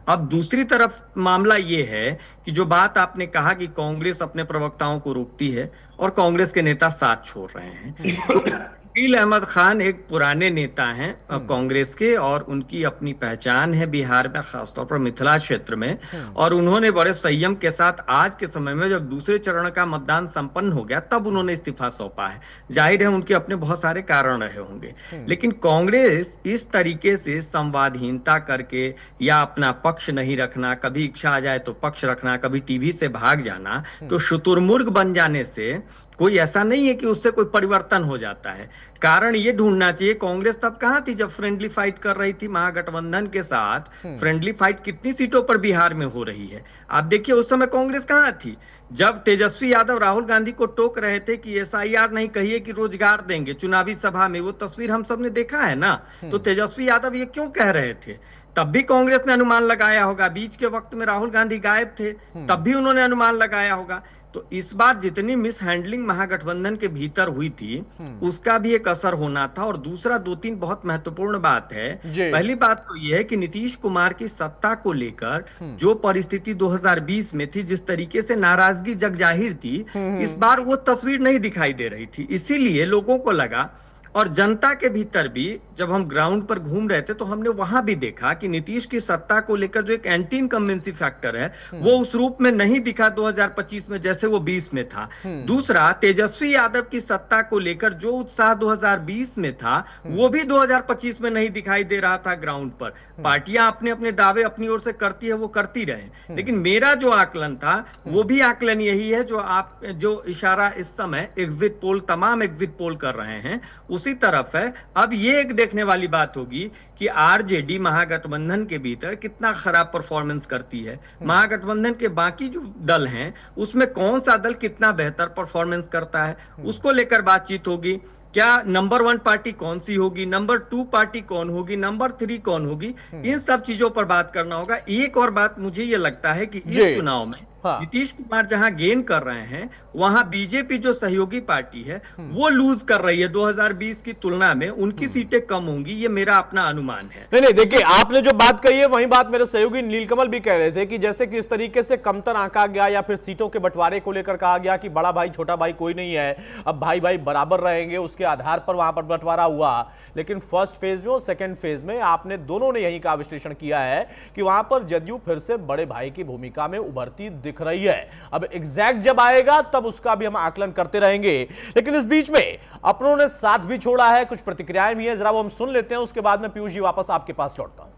अब दूसरी तरफ मामला ये है कि जो बात आपने कहा कि कांग्रेस अपने प्रवक्ताओं को रोकती है और कांग्रेस के नेता साथ छोड़ रहे हैं। शकील अहमद खान एक पुराने नेता हैं कांग्रेस के, और उनकी अपनी पहचान है बिहार में, खासतौर पर मिथिला क्षेत्र में, और उन्होंने बड़े संयम के साथ आज के समय में जब दूसरे चरण का मतदान संपन्न हो गया तब उन्होंने इस्तीफा सौंपा है। जाहिर है उनके अपने बहुत सारे कारण रहे होंगे, लेकिन कांग्रेस इस तरीके से संवादहीनता करके या अपना पक्ष नहीं रखना, कभी इच्छा आ जाए तो पक्ष रखना, कभी टीवी से भाग जाना, तो शुतुरमुर्ग बन जाने से कोई ऐसा नहीं है कि उससे कोई परिवर्तन हो जाता है। कारण ये ढूंढना चाहिए, कांग्रेस तब कहां थी जब फ्रेंडली फाइट कर रही थी महागठबंधन के साथ। फ्रेंडली फाइट कितनी सीटों पर बिहार में हो रही है आप देखिए। उस समय कांग्रेस कहां थी जब तेजस्वी यादव राहुल गांधी को टोक रहे थे कि एसआईआर नहीं, कहिए कि रोजगार देंगे चुनावी सभा में। वो तस्वीर हम सब ने देखा है ना। तो तेजस्वी यादव ये क्यों कह रहे थे? तब भी कांग्रेस ने अनुमान लगाया होगा। बीच के वक्त में राहुल गांधी गायब थे, तब भी उन्होंने अनुमान लगाया होगा। तो इस बार जितनी मिस हैंडलिंग महागठबंधन के भीतर हुई थी उसका भी एक असर होना था। और दूसरा 2-3 बहुत महत्वपूर्ण बात है। पहली बात तो यह है कि नीतीश कुमार की सत्ता को लेकर जो परिस्थिति 2020 में थी, जिस तरीके से नाराजगी जग जाहिर थी, इस बार वो तस्वीर नहीं दिखाई दे रही थी। इसीलिए लोगों को लगा, और जनता के भीतर भी जब हम ग्राउंड पर घूम रहे थे तो हमने वहां भी देखा कि नीतीश की सत्ता को लेकर जो एक एंटी इनकम्बेंसी फैक्टर है वो उस रूप में नहीं दिखा 2025 में जैसे वो 20 में था। दूसरा, तेजस्वी यादव की सत्ता को लेकर जो उत्साह 2020 में था वो भी 2025 में नहीं दिखाई दे रहा था ग्राउंड पर। पार्टियां अपने अपने दावे अपनी ओर से करती है, वो करती रहे, लेकिन मेरा जो आकलन था वो भी आकलन यही है जो इशारा इस समय एग्जिट पोल, तमाम एग्जिट पोल कर रहे हैं, दूसरी तरफ है, अब ये एक देखने वाली बात होगी कि आरजेडी महागठबंधन के भीतर कितना खराब परफॉर्मेंस करती है, महागठबंधन के बाकी जो दल हैं उसमें कौन सा दल कितना बेहतर परफॉर्मेंस करता है, उसको लेकर बातचीत होगी। क्या नंबर 1 पार्टी कौन सी होगी, नंबर 2 पार्टी कौन होगी, नंबर 3 कौन होगी, इन सब चीजों पर बात करना होगा। एक और बात मुझे ये लगता है कि इस चुनाव में नीतीश कुमार जहां गेन कर रहे हैं वहां बीजेपी जो सहयोगी पार्टी है वो लूज कर रही है। 2020 की तुलना में उनकी सीटें कम होंगी, ये मेरा अपना अनुमान है। नहीं देखिए, आपने जो बात कही है वही बात मेरे सहयोगी नीलकमल भी कह रहे थे कि जैसे कि इस तरीके से कमतर आंका गया या फिर सीटों के बंटवारे को लेकर कहा गया कि बड़ा भाई छोटा भाई कोई नहीं है, अब भाई भाई बराबर रहेंगे, उसके आधार पर वहां पर बंटवारा हुआ। लेकिन फर्स्ट फेज में और सेकेंड फेज में आपने दोनों ने यही का विश्लेषण किया है कि वहां पर जदयू फिर से बड़े भाई की भूमिका में उभरती दिख रही है। अब एग्जैक्ट जब आएगा तब उसका भी हम आकलन करते रहेंगे। लेकिन इस बीच में अपनों ने साथ भी छोड़ा है, कुछ प्रतिक्रियाएं भी हैं, जरा वो हम सुन लेते हैं, उसके बाद में पीयूष जी वापस आपके पास लौटता हूं।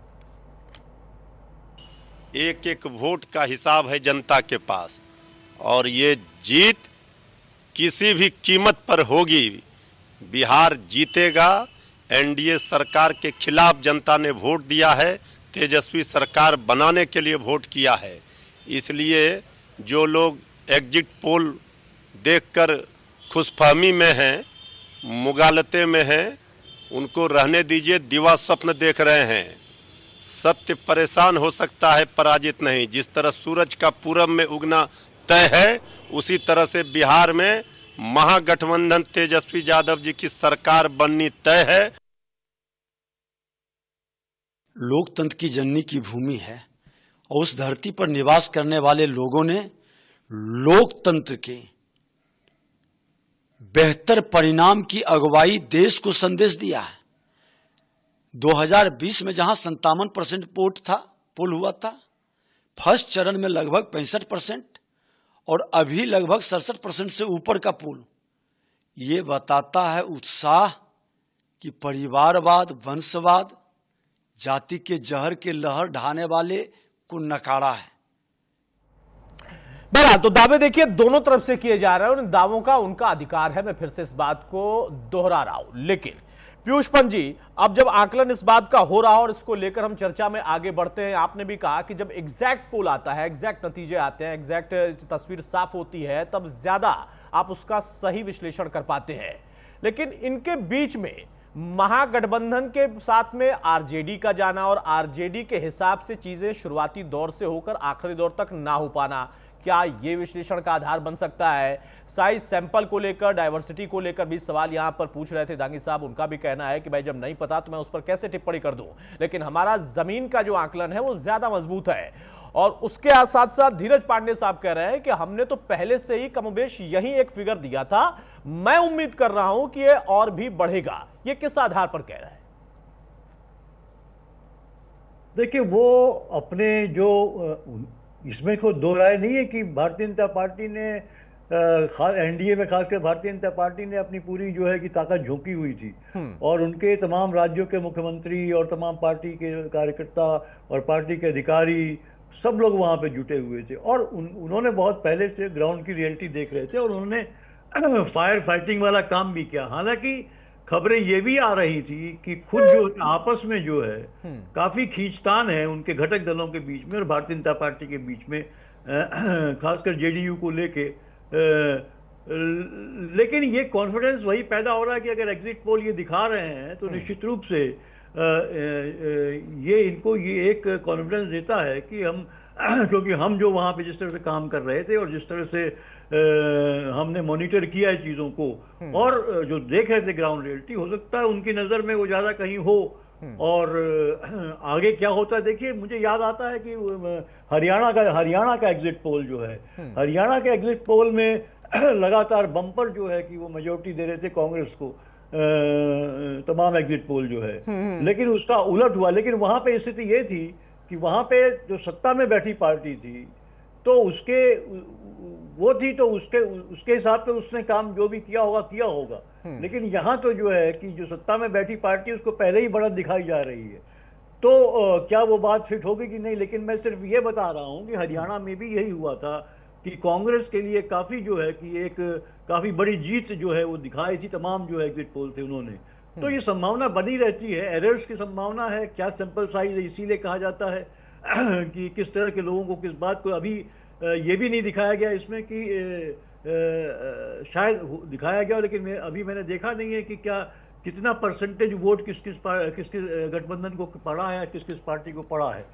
एक एक वोट का हिसाब है जनता के पास, और ये जीत किसी भी कीमत पर होगी। बिहार जीतेगा। एनडीए सरकार के खिलाफ जनता ने वोट दिया है, तेजस्वी सरकार बनाने के लिए वोट किया है। इसलिए जो लोग एग्जिट पोल देखकर खुशफहमी में हैं, मुगालते में हैं, उनको रहने दीजिए, दिवा स्वप्न देख रहे हैं। सत्य परेशान हो सकता है, पराजित नहीं। जिस तरह सूरज का पूरब में उगना तय है, उसी तरह से बिहार में महागठबंधन तेजस्वी यादव जी की सरकार बननी तय है। लोकतंत्र की जननी की भूमि है और उस धरती पर निवास करने वाले लोगों ने लोकतंत्र के बेहतर परिणाम की अगुवाई देश को संदेश दिया है। 2020 में जहां 57% पोल हुआ था, फर्स्ट चरण में लगभग 65% और अभी लगभग 67% से ऊपर का पोल। ये बताता है उत्साह कि परिवारवाद, वंशवाद, जाति के जहर के लहर ढाने वाले को नकारा है। बहरहाल तो दावे देखिए दोनों तरफ से किए जा रहे हैं और इन दावों का उनका अधिकार है, मैं फिर से इस बात को दोहरा रहा हूं। लेकिन पीयूष पंत जी, अब जब आकलन इस बात का हो रहा और इसको लेकर हम चर्चा में आगे बढ़ते हैं, आपने भी कहा कि जब एग्जैक्ट पोल आता है, एग्जैक्ट नतीजे आते हैं, एग्जैक्ट तस्वीर साफ होती है, तब ज्यादा आप उसका सही विश्लेषण कर पाते हैं। लेकिन इनके बीच में महागठबंधन के साथ में आरजेडी का जाना और आरजेडी के हिसाब से चीजें शुरुआती दौर से होकर आखिरी दौर तक ना हो पाना, क्या यह विश्लेषण का आधार बन सकता है? साइज सैंपल को लेकर, डाइवर्सिटी को लेकर भी सवाल यहां पर पूछ रहे थे दांगी साहब। उनका भी कहना है कि भाई जब नहीं पता तो मैं उस पर कैसे टिप्पणी कर दूं, लेकिन हमारा जमीन का जो आकलन है वो ज्यादा मजबूत है। और उसके साथ साथ धीरज पांडे साहब कह रहे हैं कि हमने तो पहले से ही कमोबेश यही एक फिगर दिया था, मैं उम्मीद कर रहा हूं कि यह और भी बढ़ेगा। यह किस आधार पर कह रहे हैं? देखिए, वो अपने जो इसमें कोई दो राय नहीं है कि भारतीय जनता पार्टी ने एनडीए में खासकर भारतीय जनता पार्टी ने अपनी पूरी जो है कि ताकत झोंकी हुई थी और उनके तमाम राज्यों के मुख्यमंत्री और तमाम पार्टी के कार्यकर्ता और पार्टी के अधिकारी सब लोग वहां पे जुटे हुए थे और उन्होंने बहुत पहले से ग्राउंड की रियलिटी देख रहे थे और उन्होंने फायर फाइटिंग वाला काम भी किया। हालांकि खबरें ये भी आ रही थी कि खुद जो आपस में जो है काफी खींचतान है उनके घटक दलों के बीच में और भारतीय जनता पार्टी के बीच में, खासकर जेडीयू को लेके। लेकिन ये कॉन्फिडेंस वही पैदा हो रहा है कि अगर एग्जिट पोल ये दिखा रहे हैं तो निश्चित रूप से ये इनको ये एक कॉन्फिडेंस देता है कि हम क्योंकि हम जो वहाँ पे जिस तरह से काम कर रहे थे और जिस तरह से हमने मॉनिटर किया है चीज़ों को और जो देख रहे थे ग्राउंड रियलिटी, हो सकता है उनकी नज़र में वो ज़्यादा कहीं हो और आगे क्या होता है। देखिए, मुझे याद आता है कि हरियाणा का एग्जिट पोल जो है, हरियाणा के एग्जिट पोल में लगातार बम्पर जो है कि वो मेजोरिटी दे रहे थे कांग्रेस को, तमाम एग्जिट पोल जो है, लेकिन उसका उलट हुआ। लेकिन वहां पे स्थिति ये थी कि वहां पे जो सत्ता में बैठी पार्टी थी तो उसके हिसाब से उसने काम जो भी किया होगा। लेकिन यहाँ तो जो है कि जो सत्ता में बैठी पार्टी उसको पहले ही बढ़त दिखाई जा रही है, तो क्या वो बात फिट होगी कि नहीं। लेकिन मैं सिर्फ ये बता रहा हूँ कि हरियाणा में भी यही हुआ था कि कांग्रेस के लिए काफी जो है कि एक काफी बड़ी जीत जो है वो दिखाई थी। तमाम जो एग्जिट पोल थे उन्होंने तो ये संभावना बनी रहती है, एरर्स की संभावना है। क्या सैंपल साइज है, इसीलिए कहा जाता है कि किस तरह के लोगों को किस बात को। अभी ये भी नहीं दिखाया गया इसमें कि शायद दिखाया गया, लेकिन मैंने देखा नहीं है कि क्या कितना परसेंटेज वोट किस किस गठबंधन को पड़ा है, किस किस पार्टी को पड़ा है।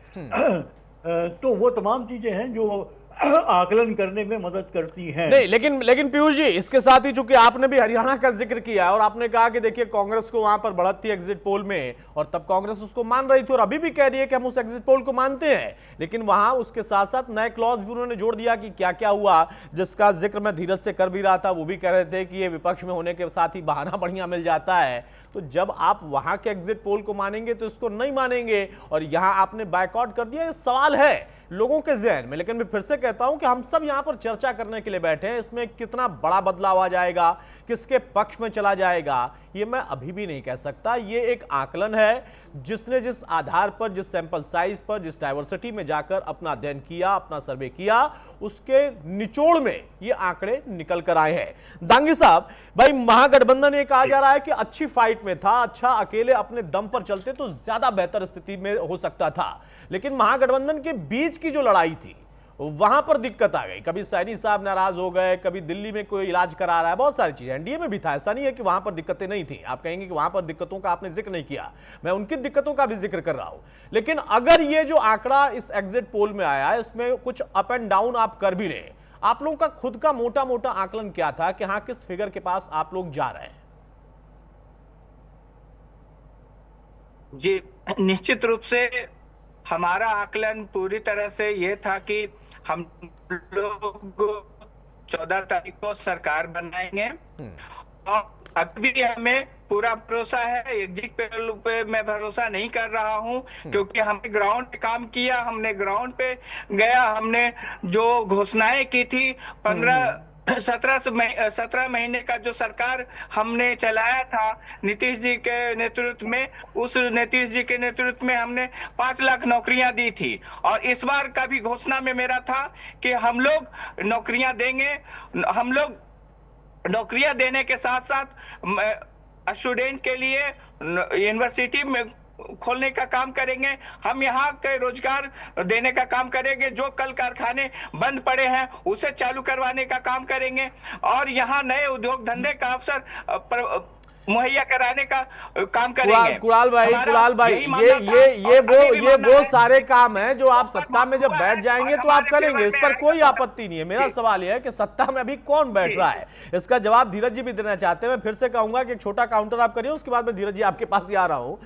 तो वो तमाम चीजें हैं जो आकलन करने में मदद करती हैं। नहीं, लेकिन पीयूष जी, इसके साथ ही चूंकि आपने भी हरियाणा का जिक्र किया और आपने कहा कि देखिए कांग्रेस को वहां पर बढ़त थी एग्जिट पोल में, और तब कांग्रेस उसको मान रही थी और अभी भी कह रही है कि हम उस एग्जिट पोल को मानते हैं, लेकिन वहां उसके साथ साथ नए क्लॉज भी उन्होंने जोड़ दिया कि क्या क्या हुआ, जिसका जिक्र मैं धीरज से कर भी रहा था। वो भी कह रहे थे कि ये विपक्ष में होने के साथ ही बहाना बढ़िया मिल जाता है। तो जब आप वहां के एग्जिट पोल को मानेंगे तो इसको नहीं मानेंगे, और यहां आपने बायकॉट कर दिया। ये सवाल है लोगों के जहन में, लेकिन मैं फिर से कहता हूं कि हम सब यहां पर चर्चा करने के लिए बैठे हैं। इसमें कितना बड़ा बदलाव आ जाएगा, किसके पक्ष में चला जाएगा, ये मैं अभी भी नहीं कह सकता। ये एक आकलन है, जिसने जिस आधार पर, जिस सैंपल साइज पर, जिस डाइवर्सिटी में जाकर अपना अध्ययन किया, अपना सर्वे किया, उसके निचोड़ में ये आंकड़े निकल कर आए हैं। दांगी साहब, भाई महागठबंधन ये कहा जा रहा है कि अच्छी फाइट में था, अच्छा अकेले अपने दम पर चलते तो ज्यादा बेहतर स्थिति में हो सकता था, लेकिन महागठबंधन के बीच की जो लड़ाई थी वहां पर दिक्कत आ गई। कभी सैनी साहब नाराज हो गए, कभी दिल्ली में कोई इलाज करा रहा है, बहुत सारी चीजें। एनडीए में भी था, ऐसा नहीं है कि वहां पर दिक्कतें नहीं थी। आप कहेंगे कि वहां पर दिक्कतों का आपने जिक्र नहीं किया, मैं उनकी दिक्कतों का भी जिक्र कर रहा हूं। लेकिन अगर ये जो आंकड़ा इस एग्जिट पोल में आया, इसमें कुछ अप एंड डाउन आप कर भी रहे, आप लोगों का खुद का मोटा मोटा आकलन क्या था कि हाँ किस फिगर के पास आप लोग जा रहे हैं? जी, निश्चित रूप से हमारा आकलन पूरी तरह से ये था कि हम लोग 14 तारीख को सरकार बनाएंगे, और अभी भी हमें पूरा भरोसा है। एग्जिट पोल पे मैं भरोसा नहीं कर रहा हूं, क्योंकि हमने ग्राउंड पे काम किया, हमने ग्राउंड पे गया, हमने जो घोषणाएं की थी 17 महीने का जो सरकार हमने चलाया था नीतीश जी के नेतृत्व में, उस नीतीश जी के नेतृत्व में हमने 5 लाख नौकरियां दी थी। और इस बार का भी घोषणा में मेरा था कि हम लोग नौकरियां देंगे। हम लोग नौकरियां देने के साथ साथ स्टूडेंट के लिए यूनिवर्सिटी में खोलने का काम करेंगे। हम यहाँ के रोजगार देने का काम करेंगे, जो कल कारखाने बंद पड़े हैं उसे चालू करवाने का काम करेंगे, और यहाँ नए उद्योग धंधे का अवसर मुहैया कराने का काम करेंगे। कुणाल भाई, ये वो सारे काम हैं जो आप सत्ता में जब बैठ जाएंगे तो आप करेंगे, इस पर कोई आपत्ति नहीं है। मेरा सवाल यह है कि सत्ता में अभी कौन बैठ रहा है, इसका जवाब धीरज जी भी देना चाहते हैं। मैं फिर से कहूंगा कि एक छोटा काउंटर आप करिए, उसके बाद मैं धीरज जी आपके पास ही आ रहा हूं।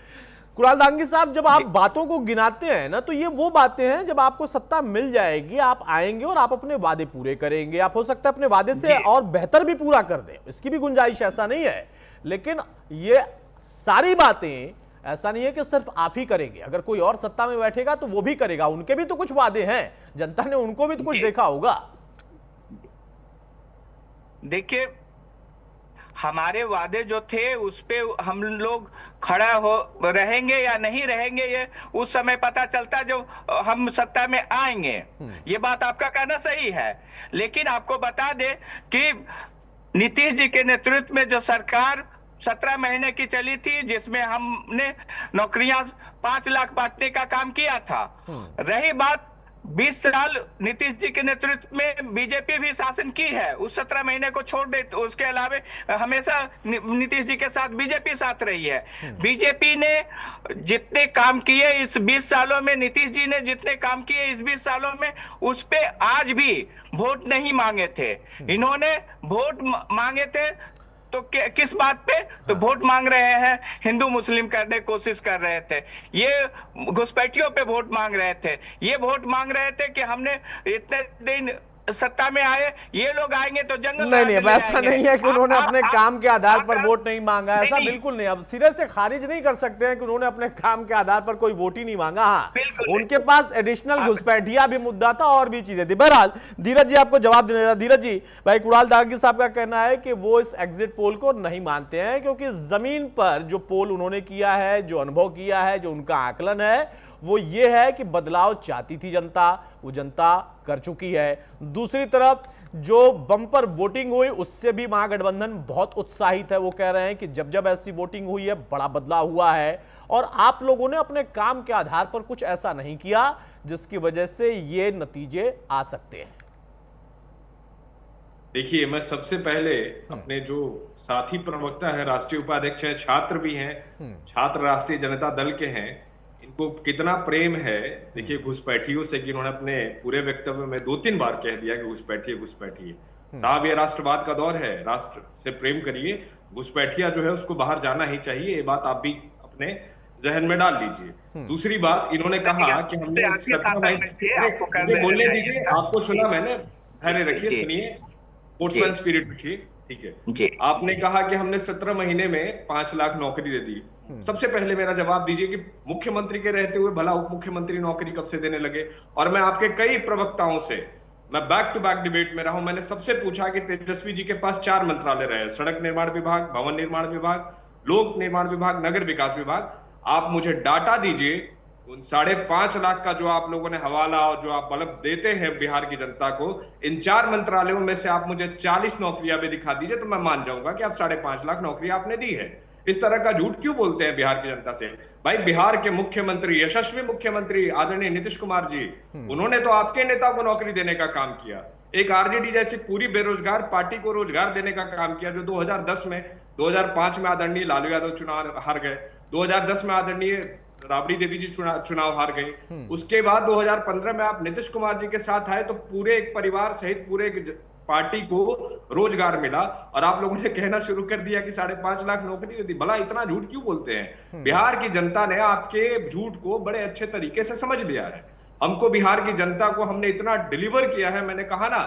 कुणाल दांगी साहब, जब आप बातों को गिनाते हैं ना, तो ये वो बातें हैं जब आपको सत्ता मिल जाएगी, आप आएंगे और आप अपने वादे पूरे करेंगे। आप हो सकता है अपने वादे से और बेहतर भी पूरा कर दें, इसकी भी गुंजाइश, ऐसा नहीं है। लेकिन ये सारी बातें ऐसा नहीं है कि सिर्फ आप ही करेंगे, अगर कोई और सत्ता में बैठेगा तो वो भी करेगा। उनके भी तो कुछ वादे हैं, जनता ने उनको भी तो कुछ देखा होगा। देखिए, हमारे वादे जो थे उस पे हम लोग खड़ा हो रहेंगे या नहीं रहेंगे, ये उस समय पता चलता जब हम सत्ता में आएंगे। ये बात आपका कहना सही है, लेकिन आपको बता दे कि नीतीश जी के नेतृत्व में जो सरकार 17 महीने की चली थी, जिसमें हमने नौकरियां 5 लाख बांटने का काम किया था। रही बात 20 साल नीतीश जी के नेतृत्व में बीजेपी भी शासन की है, उस 17 महीने को छोड़ दे, उसके अलावे हमेशा नीतीश जी के साथ बीजेपी साथ रही है। बीजेपी ने जितने काम किए इस 20 सालों में, नीतीश जी ने जितने काम किए इस 20 सालों में, उस पे आज भी वोट नहीं मांगे थे। इन्होंने वोट मांगे थे तो किस बात पे? तो वोट मांग रहे हैं, हिंदू मुस्लिम करने की कोशिश कर रहे थे, ये घुसपैठियों पे वोट मांग रहे थे, ये वोट मांग रहे थे कि हमने इतने दिन सत्ता में आए, ये लोग आएंगे तो जंगल नहीं, ऐसा नहीं है कि उन्होंने अपने काम के आधार पर वोट नहीं मांगा, ऐसा बिल्कुल नहीं। अब सिरे से खारिज नहीं कर सकते हैं कि उन्होंने अपने काम के आधार पर कोई वोट ही नहीं मांगा। हाँ, उनके पास एडिशनल घुसपैठिया भी मुद्दा था और भी चीजें थी। बहरहाल धीरज जी आपको जवाब देना। धीरज जी, भाई कुणाल दांगी साहब का कहना है कि वो इस एग्जिट पोल को नहीं मानते हैं, क्योंकि जमीन पर जो पोल उन्होंने किया है, जो अनुभव किया है, जो उनका आकलन है, वो ये है कि बदलाव चाहती थी जनता, वो जनता कर चुकी है। दूसरी तरफ जो बम्पर वोटिंग हुई उससे भी महागठबंधन बहुत उत्साहित है। वो कह रहे हैं कि जब जब ऐसी वोटिंग हुई है बड़ा बदलाव हुआ है और आप लोगों ने अपने काम के आधार पर कुछ ऐसा नहीं किया जिसकी वजह से ये नतीजे आ सकते हैं। देखिए, मैं सबसे पहले अपने जो साथी प्रवक्ता है, राष्ट्रीय उपाध्यक्ष है, छात्र भी हैं, छात्र राष्ट्रीय जनता दल के हैं, इनको कितना प्रेम है देखिए घुसपैठियों से कि इन्होंने अपने पूरे वक्तव्य में 2-3 बार कह दिया कि घुसपैठिए घुसपैठिए। साहब, ये राष्ट्रवाद का दौर है, राष्ट्र से प्रेम करिए, घुसपैठिया जो है उसको बाहर जाना ही चाहिए। ये बात आप भी अपने जहन में डाल लीजिए। दूसरी बात, इन्होंने कहा कि हमने बोलने दीजिए, आपको सुना मैंने, धैर्य रखिए, सुनिए, स्पोर्ट्समैन स्पिरिट रखिए, ठीक है। आपने कहा कि हमने 17 महीने में 5 लाख नौकरी दे दी। सबसे पहले मेरा जवाब दीजिए कि मुख्यमंत्री के रहते हुए भला उप मुख्यमंत्री नौकरी कब से देने लगे? और मैं आपके कई प्रवक्ताओं से, मैं बैक टू बैक डिबेट में रहा हूं, मैंने सबसे पूछा कि तेजस्वी जी के पास 4 मंत्रालय रहे, सड़क निर्माण विभाग, भवन निर्माण विभाग, लोक निर्माण विभाग, नगर विकास विभाग। आप मुझे डाटा दीजिए उन 5.5 लाख का जो आप लोगों ने हवाला और जो आप बल्ब देते हैं बिहार की जनता को, इन 4 मंत्रालयों में से आप मुझे 40 नौकरियां भी दिखा दीजिए तो मैं मान जाऊंगा कि आप 5.5 लाख नौकरी आपने दी है। इस तरह का झूठ क्यों बोलते हैं बिहार की जनता से? भाई, बिहार के मुख्यमंत्री, यशस्वी मुख्यमंत्री आदरणीय नीतीश कुमार जी, उन्होंने तो आपके नेता को नौकरी देने का काम किया। एक आरजेडी जैसी पूरी बेरोजगार पार्टी को रोजगार देने का काम किया, जो 2005 में आदरणीय लालू यादव चुनाव हार गए, 2010 में आदरणीय राबड़ी देवी जी चुनाव हार गए। उसके बाद 2015 में आप नीतीश कुमार जी के साथ आए तो पूरे एक परिवार सहित पूरे पार्टी को रोजगार मिला और आप लोगों ने कहना शुरू कर दिया कि 5.5 लाख नौकरी दे दी। भला इतना झूठ क्यों बोलते हैं? बिहार की जनता ने आपके झूठ को बड़े अच्छे तरीके से समझ लिया है। हमको, बिहार की जनता को हमने इतना डिलीवर किया है, मैंने कहा ना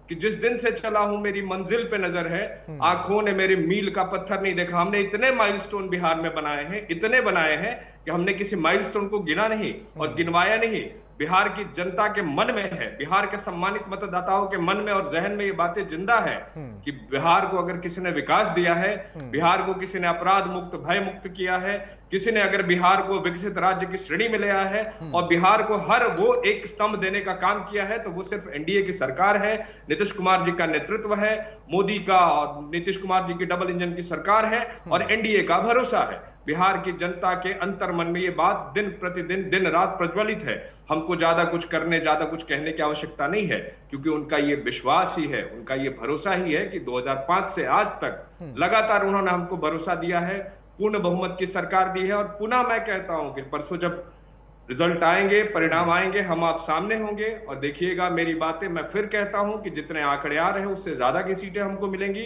कि जिस दिन से चला हूं मेरी मंजिल पे नजर है, आंखों ने मेरे मील का पत्थर नहीं देखा। हमने इतने माइलस्टोन बिहार में बनाए हैं, इतने बनाए हैं कि हमने किसी माइलस्टोन को गिना नहीं और गिनवाया नहीं। बिहार की जनता के मन में है, बिहार के सम्मानित मतदाताओं के मन में और जहन में ये बातें जिंदा है कि बिहार को अगर किसी ने विकास दिया है, बिहार को किसी ने अपराध मुक्त, भय मुक्त किया है, किसी ने अगर बिहार को विकसित राज्य की श्रेणी में ले आया है और बिहार को हर वो एक स्तंभ देने का काम किया है, तो वो सिर्फ एनडीए की सरकार है, नीतीश कुमार जी का नेतृत्व है, मोदी का और नीतीश कुमार जी की डबल इंजन की सरकार है और एनडीए का भरोसा है। बिहार की जनता के अंतर मन में ये बात दिन प्रतिदिन, दिन रात प्रज्वलित है। हमको ज्यादा कुछ करने, ज्यादा कुछ कहने की आवश्यकता नहीं है, क्योंकि उनका ये विश्वास ही है, उनका ये भरोसा ही है कि 2005 से आज तक लगातार उन्होंने हमको भरोसा दिया है, पूर्ण बहुमत की सरकार दी है। और पुनः मैं कहता हूं कि परसों जब रिजल्ट आएंगे, परिणाम आएंगे, हम आप सामने होंगे और देखिएगा मेरी बातें। मैं फिर कहता हूं कि जितने आंकड़े आ रहे हैं उससे ज्यादा की सीटें हमको मिलेंगी।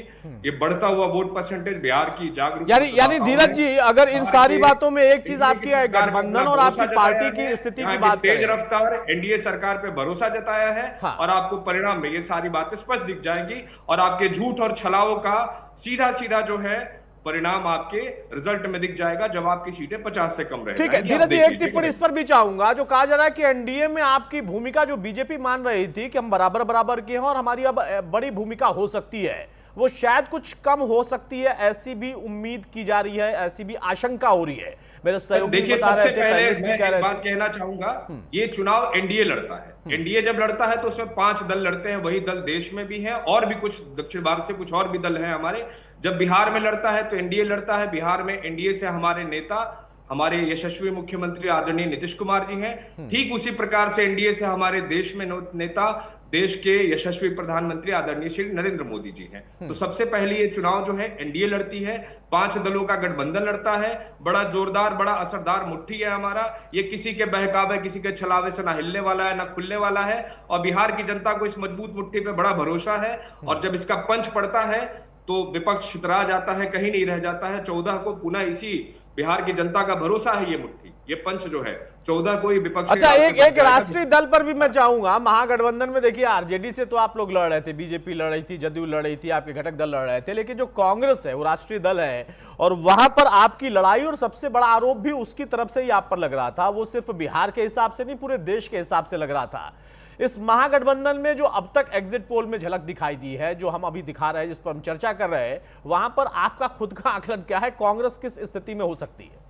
ये बढ़ता हुआ वोट परसेंटेज बिहार की जागरूकता, यानी धीरज जी, अगर इन सारी बातों में एक चीज आपकी है, गठबंधन और आपकी पार्टी की स्थिति की बात तेज रफ्तार एनडीए सरकार पे भरोसा जताया है। हाँ। और आपको परिणाम में ये सारी बातें स्पष्ट दिख जाएंगी और आपके झूठ और छलाओं का सीधा सीधा जो है परिणाम आपके रिजल्ट में दिख जाएगा जब आपकी सीटें 50 से कम रहेगी। ठीक है धीरज जी, एक टिप्पणी इस पर भी चाहूंगा। जो कहा जा रहा है कि एनडीए में आपकी भूमिका, जो बीजेपी मान रही थी कि हम बराबर बराबर के हैं और हमारी अब बड़ी भूमिका हो सकती है, वो शायद कुछ कम हो सकती है, ऐसी भी उम्मीद की जा रही है, ऐसी भी आशंका हो रही है। मेरे सहयोगी देखिए, बता रहे थे, पहले मैं एक बात कहना चाहूंगा, ये चुनाव एनडीए लड़ता है। एनडीए जब लड़ता है तो उसमें 5 दल लड़ते हैं, वही दल देश में भी हैं और भी कुछ दक्षिण भारत से कुछ और भी दल हैं हमारे। जब बिहार में लड़ता है तो एनडीए लड़ता है। बिहार में एनडीए से हमारे नेता, हमारे यशस्वी मुख्यमंत्री आदरणीय नीतीश कुमार जी हैं। ठीक उसी प्रकार से एनडीए से हमारे देश में नेता, देश के यशस्वी प्रधानमंत्री आदरणीय श्री नरेंद्र मोदी जी हैं। तो सबसे पहले ये चुनाव जो है एनडीए लड़ती है, 5 दलों का गठबंधन लड़ता है। बड़ा जोरदार, बड़ा असरदार मुट्ठी है हमारा। ये किसी के बहकावे, किसी के छलावे से ना हिलने वाला है, ना खुलने वाला है। और बिहार की जनता को इस मजबूत मुट्ठी पे बड़ा भरोसा है। और जब इसका पंच पड़ता है तो विपक्ष छितरा जाता है, कहीं नहीं रह जाता है। 14 को पुनः इसी बिहार की जनता का भरोसा है, ये मुट्ठी, ये पंच जो है 14 को ही विपक्ष। अच्छा, एक राष्ट्रीय दल पर भी मैं चाहूंगा। महागठबंधन में देखिए, आरजेडी से तो आप लोग लड़ रहे थे, बीजेपी लड़ रही थी, जदयू लड़ रही थी, आपके घटक दल लड़ रहे थे, लेकिन जो कांग्रेस है वो राष्ट्रीय दल है और वहां पर आपकी लड़ाई और सबसे बड़ा आरोप भी उसकी तरफ से ही आप पर लग रहा था। वो सिर्फ बिहार के हिसाब से नहीं, पूरे देश के हिसाब से लग रहा था। इस महागठबंधन में जो अब तक एग्जिट पोल में झलक दिखाई दी है, जो हम अभी दिखा रहे हैं, जिस पर हम चर्चा कर रहे हैं, वहां पर आपका खुद का आकलन क्या है? कांग्रेस किस स्थिति में हो सकती है?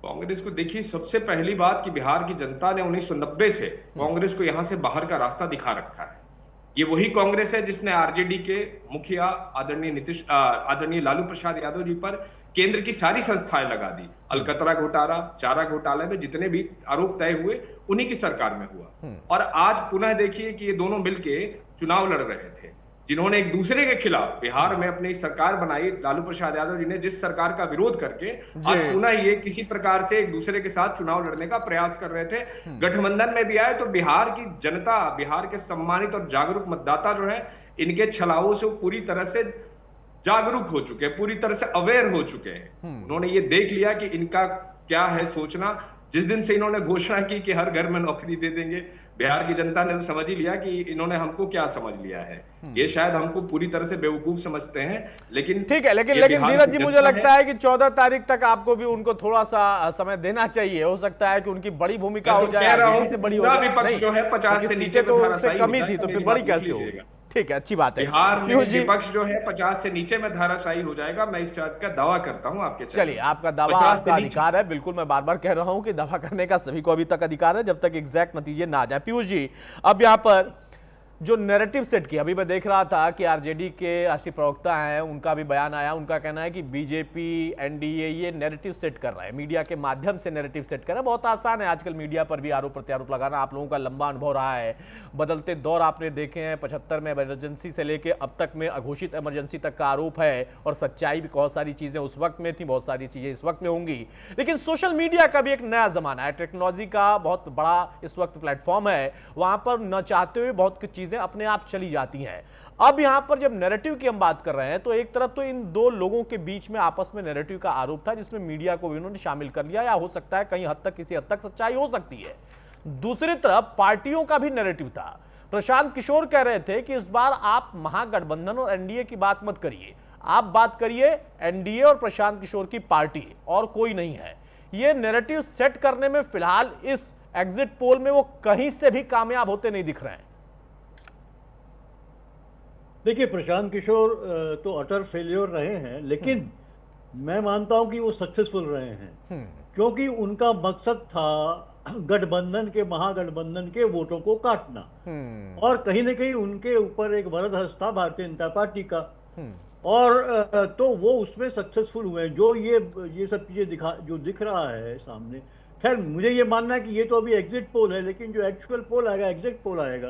कांग्रेस को देखिए, सबसे पहली बात कि बिहार की जनता ने 1990 से कांग्रेस को यहां से बाहर का रास्ता दिखा रखा है। ये वही कांग्रेस है जिसने आरजेडी के मुखिया आदरणीय लालू प्रसाद यादव जी पर केंद्र की सारी संस्थाएं लगा दी। अलकतरा घोटाला, चारा घोटाले में जितने भी आरोप तय हुए उन्हीं की सरकार में हुआ। और आज पुनः देखिए कि ये दोनों मिलके चुनाव लड़ रहे थे, जिन्होंने एक दूसरे के खिलाफ बिहार में अपनी सरकार बनाई। लालू प्रसाद यादव जी ने जिस सरकार का विरोध करके आज पुनः ये किसी प्रकार से एक दूसरे के साथ चुनाव लड़ने का प्रयास कर रहे थे। गठबंधन में भी आए तो बिहार की जनता, बिहार के सम्मानित और जागरूक मतदाता जो है, इनके छलावों से पूरी तरह से जागरूक हो चुके हैं, पूरी तरह से अवेयर हो चुके हैं। उन्होंने ये देख लिया कि इनका क्या है सोचना। जिस दिन से इन्होंने घोषणा की कि हर घर में नौकरी दे देंगे, बिहार की जनता ने तो समझ ही लिया कि इन्होंने हमको क्या समझ लिया है। ये शायद हमको पूरी तरह से बेवकूफ समझते हैं, लेकिन ठीक है। लेकिन धीरज जी, मुझे लगता है कि 14 तारीख तक आपको भी उनको थोड़ा सा समय देना चाहिए। हो सकता है कि उनकी बड़ी भूमिका हो जाए, से बड़ी हो जाए। विपक्ष जो है 50 से नीचे तो कमी थी, तो फिर बड़ी कैसे होगी? ठीक है, अच्छी बात है। बिहार में विपक्ष जो है 50 से नीचे में धाराशायी हो जाएगा। मैं इस बात का दावा करता हूं आपके। चलिए, आपका दावा, आपका अधिकार है, बिल्कुल। मैं बार बार कह रहा हूं कि दावा करने का सभी को अभी तक अधिकार है, जब तक एग्जैक्ट नतीजे ना आ जाए। पीयूष जी, अब यहां पर जो नैरेटिव सेट किया, अभी मैं देख रहा था कि आरजेडी के राष्ट्रीय प्रवक्ता हैं, उनका भी बयान आया। उनका कहना है कि बीजेपी, एनडीए ये नैरेटिव सेट कर रहा है, मीडिया के माध्यम से नैरेटिव सेट कर रहा है। बहुत आसान है आजकल मीडिया पर भी आरोप प्रत्यारोप लगाना। आप लोगों का लंबा अनुभव रहा है, बदलते दौर आपने देखे हैं। 75 में इमरजेंसी से लेके अब तक में अघोषित इमरजेंसी तक का आरोप है, और सच्चाई भी बहुत सारी चीजें उस वक्त में थी, बहुत सारी चीजें इस वक्त में होंगी। लेकिन सोशल मीडिया का भी एक नया जमाना है, टेक्नोलॉजी का बहुत बड़ा इस वक्त प्लेटफॉर्म है। वहां पर न चाहते हुए बहुत कुछ चीजें अपने आप चली जाती हैं। अब यहां पर जब नैरेटिव की हम बात कर रहे हैं, तो एक तरफ तो इन दो लोगों के बीच में आपस में नैरेटिव का आरोप था, जिसमें मीडिया को भी उन्होंने शामिल कर लिया, या हो सकता है कहीं हद तक, किसी हद तक सच्चाई हो सकती है। दूसरी तरफ पार्टियों का भी नैरेटिव था। प्रशांत किशोर कह रहे थे कि इस बार आप महागठबंधन और एनडीए की बात मत करिए, आप बात करिए एनडीए और प्रशांत किशोर की पार्टी, और कोई नहीं है। यह नैरेटिव सेट करने में फिलहाल इस एग्जिट पोल में वो कहीं से भी कामयाब होते नहीं दिख रहे हैं। देखिए, प्रशांत किशोर तो अटर फेलियर रहे हैं, लेकिन मैं मानता हूं कि वो सक्सेसफुल रहे हैं, क्योंकि उनका मकसद था गठबंधन के, महागठबंधन के वोटों को काटना, और कहीं ना कहीं उनके ऊपर एक वरद हस्त था भारतीय जनता पार्टी का, और तो वो उसमें सक्सेसफुल हुए। जो ये सब चीजें जो दिख रहा है सामने, खैर मुझे ये मानना है कि ये तो अभी एग्जिट पोल है, लेकिन जो एक्चुअल पोल आएगा, एग्जिट पोल आएगा,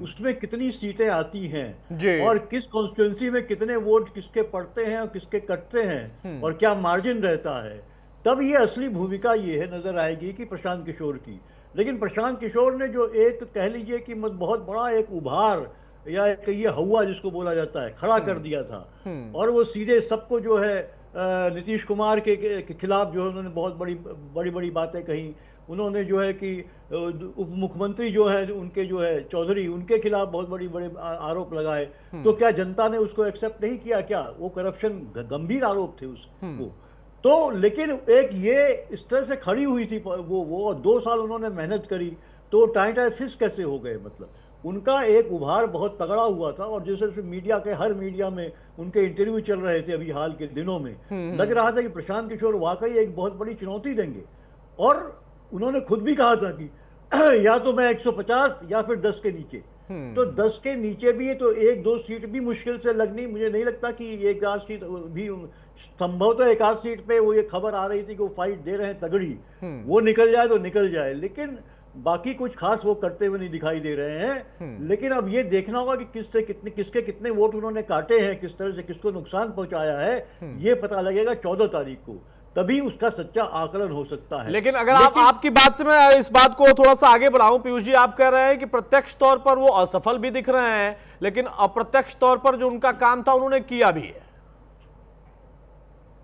उसमें कितनी सीटें आती हैं और किस कॉन्स्टिट्यूंसी में कितने वोट किसके पड़ते हैं और किसके कटते हैं, और क्या मार्जिन रहता है, तब ये असली भूमिका ये है नजर आएगी कि प्रशांत किशोर की। लेकिन प्रशांत किशोर ने जो एक, कह लीजिए कि बहुत बड़ा एक उभार, या एक ये हवा जिसको बोला जाता है, खड़ा कर दिया था, और वो सीधे सबको जो है नीतीश कुमार के खिलाफ जो है उन्होंने बहुत बड़ी बातें कही। उन्होंने जो है कि उप मुख्यमंत्री जो है उनके, जो है चौधरी, उनके खिलाफ बहुत बड़े आरोप लगाए। तो क्या जनता ने उसको एक्सेप्ट नहीं किया? क्या वो करप्शन, गंभीर आरोप थे उसको तो, लेकिन एक ये इस तरह से खड़ी हुई थी वो 2 साल उन्होंने मेहनत करी, तो टाई फिश कैसे हो गए? मतलब उनका एक उभार बहुत तगड़ा हुआ था, और जैसे मीडिया के, हर मीडिया में उनके इंटरव्यू चल रहे थे अभी हाल के दिनों में, लग रहा था कि प्रशांत किशोर वाकई एक बहुत बड़ी चुनौती देंगे। और उन्होंने खुद भी कहा था कि या तो मैं 150 या फिर 10 के नीचे। तो 10 के नीचे भी है तो 1-2 सीट भी मुश्किल से लगनी, मुझे नहीं लगता कि एक आध सीट भी संभवतः, एक आध सीट पे वो ये खबर आ रही थी कि वो फाइट दे रहे हैं तगड़ी, वो निकल जाए तो निकल जाए, लेकिन बाकी कुछ खास वो करते हुए नहीं दिखाई दे रहे हैं। लेकिन अब ये देखना होगा कि किसके कितने वोट उन्होंने काटे हैं, किस तरह से किसको नुकसान पहुंचाया है, ये पता लगेगा 14 तारीख को, तभी उसका सच्चा आकलन हो सकता है। लेकिन अगर आपकी बात से मैं इस बात को थोड़ा सा आगे बढ़ाऊं, पीयूष जी, आप कह रहे हैं कि प्रत्यक्ष तौर पर वो असफल भी दिख रहे हैं, लेकिन अप्रत्यक्ष तौर पर जो उनका काम था उन्होंने किया भी है।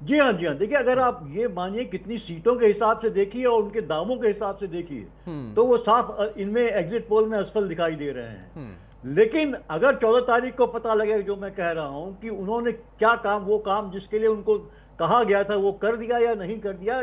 जी हाँ, देखिए, अगर आप ये मानिए कितनी सीटों के हिसाब से देखिए और उनके दावों के हिसाब से देखिए, तो वो साफ इनमें एग्जिट पोल में असफल दिखाई दे रहे हैं। लेकिन अगर 14 तारीख को पता लगेगा, जो मैं कह रहा हूं कि उन्होंने क्या काम, वो काम जिसके लिए उनको कहा गया था वो कर दिया या नहीं कर दिया,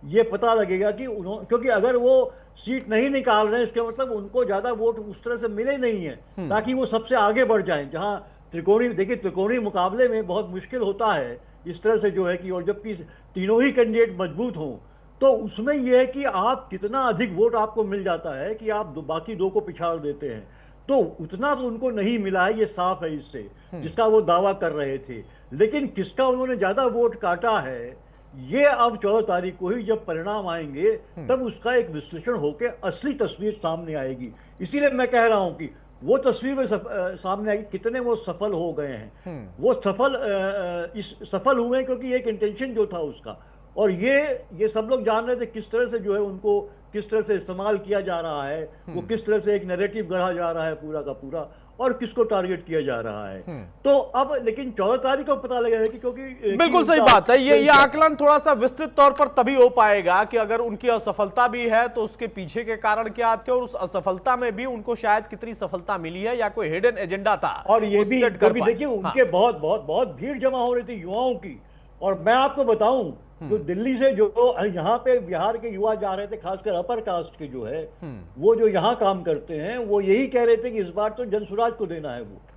ये पता लगेगा कि उन्होंने, क्योंकि अगर वो सीट नहीं निकाल रहे हैं, इसके मतलब उनको ज्यादा वोट उस तरह से मिले नहीं है ताकि वो सबसे आगे बढ़ जाएं। जहां त्रिकोणीय मुकाबले में बहुत मुश्किल होता है इस तरह से, जो है कि, और जबकि तीनों ही कैंडिडेट मजबूत हों, तो उसमें यह है कि आप कितना अधिक वोट आपको मिल जाता है कि आप बाकी 2 को पिछाड़ देते हैं। तो उतना तो उनको नहीं मिला है, ये साफ है इससे, जिसका वो दावा कर रहे थे। लेकिन किसका उन्होंने ज्यादा वोट काटा है, ये अब 14 तारीख को ही जब परिणाम आएंगे तब उसका एक विश्लेषण होकर असली तस्वीर सामने आएगी। इसीलिए मैं कह रहा हूं कि वो तस्वीर में सामने आएगी कितने वो सफल हो गए हैं। वो सफल हुए हैं क्योंकि एक इंटेंशन जो था उसका, और ये सब लोग जान रहे थे किस तरह से जो है उनको किस तरह से इस्तेमाल किया जा रहा है, वो किस तरह से एक नैरेटिव गढ़ा जा रहा है पूरा का पूरा, और किसको टारगेट किया जा रहा है। तो अब लेकिन 14 तारीख को पता लगेगा कि क्योंकि बिल्कुल सही बात है। ये आकलन थोड़ा सा विस्तृत तौर पर तभी हो पाएगा कि अगर उनकी असफलता भी है तो उसके पीछे के कारण क्या थे, और उस असफलता में भी उनको शायद कितनी सफलता मिली है या कोई हिडन एजेंडा था। और ये भी देखिए उनके बहुत भीड़ जमा हो रही थी युवाओं की। और मैं आपको बताऊं तो दिल्ली से जो यहाँ पे बिहार के युवा जा रहे थे, खासकर अपर कास्ट के जो है वो जो यहाँ काम करते हैं, वो यही कह रहे थे कि इस बार तो जनसुराज को देना है वोट।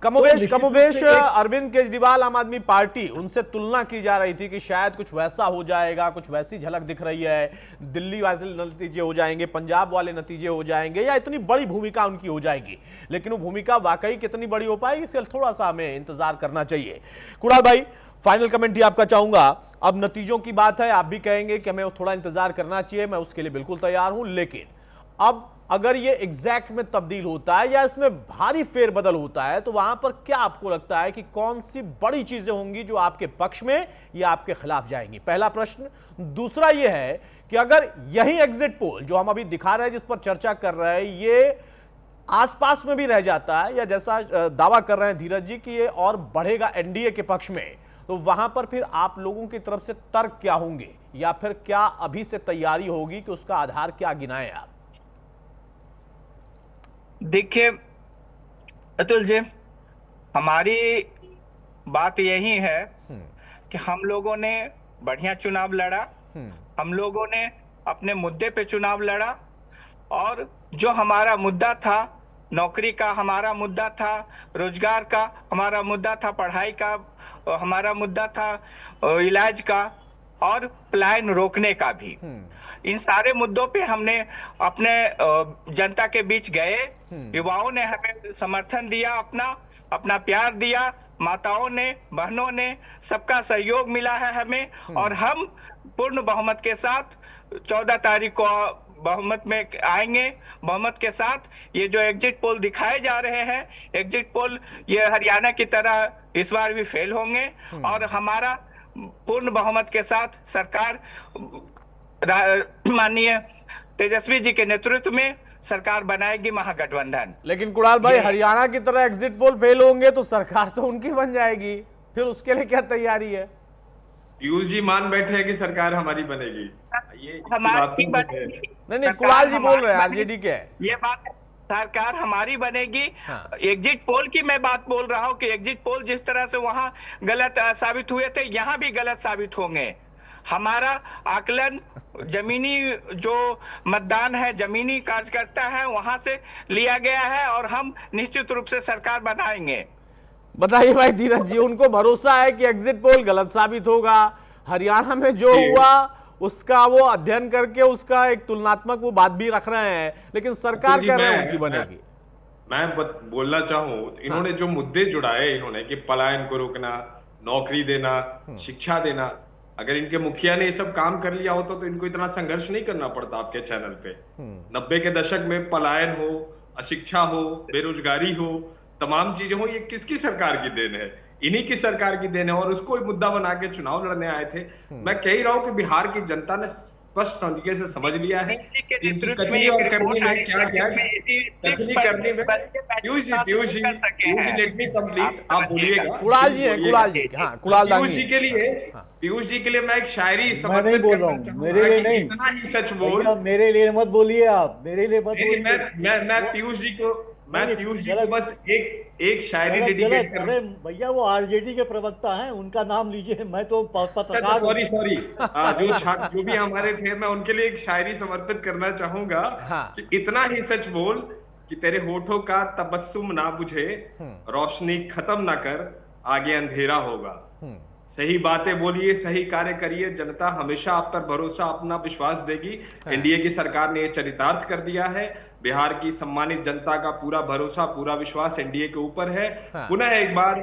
कमोबेश अरविंद केजरीवाल आम आदमी पार्टी, उनसे तुलना की जा रही थी कि शायद कुछ वैसा हो जाएगा, कुछ वैसी झलक दिख रही है, दिल्ली वाले नतीजे हो जाएंगे, पंजाब वाले नतीजे हो जाएंगे, या इतनी बड़ी भूमिका उनकी हो जाएगी। लेकिन वो भूमिका वाकई कितनी बड़ी हो पाएगी, इसलिए थोड़ा सा हमें इंतजार करना चाहिए। कुणाल भाई, फाइनल कमेंट ही आपका चाहूंगा। अब नतीजों की बात है, आप भी कहेंगे कि हमें थोड़ा इंतजार करना चाहिए, मैं उसके लिए बिल्कुल तैयार हूं। लेकिन अब अगर ये एग्जैक्ट में तब्दील होता है या इसमें भारी फेरबदल होता है, तो वहां पर क्या आपको लगता है कि कौन सी बड़ी चीजें होंगी जो आपके पक्ष में या आपके खिलाफ जाएंगी? पहला प्रश्न। दूसरा यह है कि अगर यही एग्जिट पोल जो हम अभी दिखा रहे हैं, जिस पर चर्चा कर रहे हैं, ये आसपास में भी रह जाता है, या जैसा दावा कर रहे हैं धीरज जी कि ये और बढ़ेगा एनडीए के पक्ष में, तो वहां पर फिर आप लोगों की तरफ से तर्क क्या होंगे, या फिर क्या अभी से तैयारी होगी कि उसका आधार क्या गिनाएं आप? देखिए अतुल जी, हमारी बात यही है कि हम लोगों ने बढ़िया चुनाव लड़ा, हम लोगों ने अपने मुद्दे पे चुनाव लड़ा, और जो हमारा मुद्दा था, नौकरी का हमारा मुद्दा था, रोजगार का हमारा मुद्दा था, पढ़ाई का हमारा मुद्दा था, इलाज का, और पलायन रोकने का भी, इन सारे मुद्दों पे हमने अपने जनता के बीच गए। युवाओं ने हमें समर्थन दिया, अपना प्यार दिया, माताओं ने, बहनों ने, सबका सहयोग मिला है हमें, और हम पूर्ण बहुमत के साथ 14 तारीख को बहुमत में आएंगे। बहुमत के साथ ये जो एग्जिट पोल दिखाए जा रहे हैं, एग्जिट पोल ये हरियाणा की तरह इस बार भी फेल होंगे, और हमारा पूर्ण बहुमत के साथ सरकार माननीय तेजस्वी जी के नेतृत्व में सरकार बनाएगी महागठबंधन। लेकिन कुणाल भाई, हरियाणा की तरह एग्जिट पोल फेल होंगे तो सरकार तो उनकी बन जाएगी, फिर उसके लिए क्या तैयारी है? पीयूष जी मान बैठे हैं कि सरकार हमारी बनेगी, ये हमारी बनेगी। नहीं, कुणाल जी बोल रहे हैं आरजेडी के, ये बात सरकार हमारी बनेगी। हाँ। एग्जिट पोल की मैं बात बोल रहा हूं कि एग्जिट पोल जिस तरह से वहां गलत साबित हुए थे, यहां भी गलत साबित होंगे। हमारा आकलन जमीनी जो मतदान है, जमीनी कार्यकर्ता है, वहां से लिया गया है, और हम निश्चित रूप से सरकार बनाएंगे। बताइए भाई धीरज जी, उनको भरोसा है कि एग्जिट पोल गलत साबित होगा, हरियाणा में जो हुआ उसका वो अध्ययन करके उसका एक तुलनात्मक वो बात भी रख रहे हैं, लेकिन सरकार कह रहे हैं उनकी बनेगी। मैं बोलना चाहूं, इन्होंने जो मुद्दे जुड़ाए, इन्होंने कि पलायन को रोकना, नौकरी देना, शिक्षा देना, अगर इनके मुखिया ने ये सब काम कर लिया होता तो इनको इतना संघर्ष नहीं करना पड़ता आपके चैनल पे। 90 के दशक में पलायन हो, अशिक्षा हो, बेरोजगारी हो, तमाम चीजें हो, ये किसकी सरकार की देन है? इन्हीं की सरकार की देन है, और उसको मुद्दा बना के चुनाव लड़ने आए थे। मैं कह ही रहा हूं कि बिहार की जनता ने स्पष्ट तरीके से समझ लिया है कथनी और करनी में क्या क्या करनी में। Piyush ji let me complete, आप बोलिएगा। कुणाल जी है, कुणाल जी, हाँ कुणाल पीयूष जी के लिए, पीयूष जी के लिए मैं एक शायरी समर्पित बोल रहा हूँ, मेरे लिए नहीं, इतना ही सच बोल, मेरे लिए मत बोलिए आप, मेरे लिए मत बोलिए। मैं पीयूष जी को बस एक शायरी डेडिकेट कर रहा हूं। भैया वो आरजेडी के प्रवक्ता हैं, उनका नाम लीजिए, मैं तो पत्रकार। सॉरी जो भी हमारे थे, मैं उनके लिए एक शायरी समर्पित करना चाहूंगा। हाँ। कि इतना ही सच बोल कि तेरे होठों का तबस्सुम ना बुझे, रोशनी खत्म ना कर, आगे अंधेरा होगा। सही बातें बोलिए, सही कार्य करिए, जनता हमेशा आप पर भरोसा, अपना विश्वास देगी। एनडीए की सरकार ने ये चरितार्थ कर दिया है। बिहार की सम्मानित जनता का पूरा भरोसा, पूरा विश्वास एनडीए के ऊपर है। हाँ। पुनः एक बार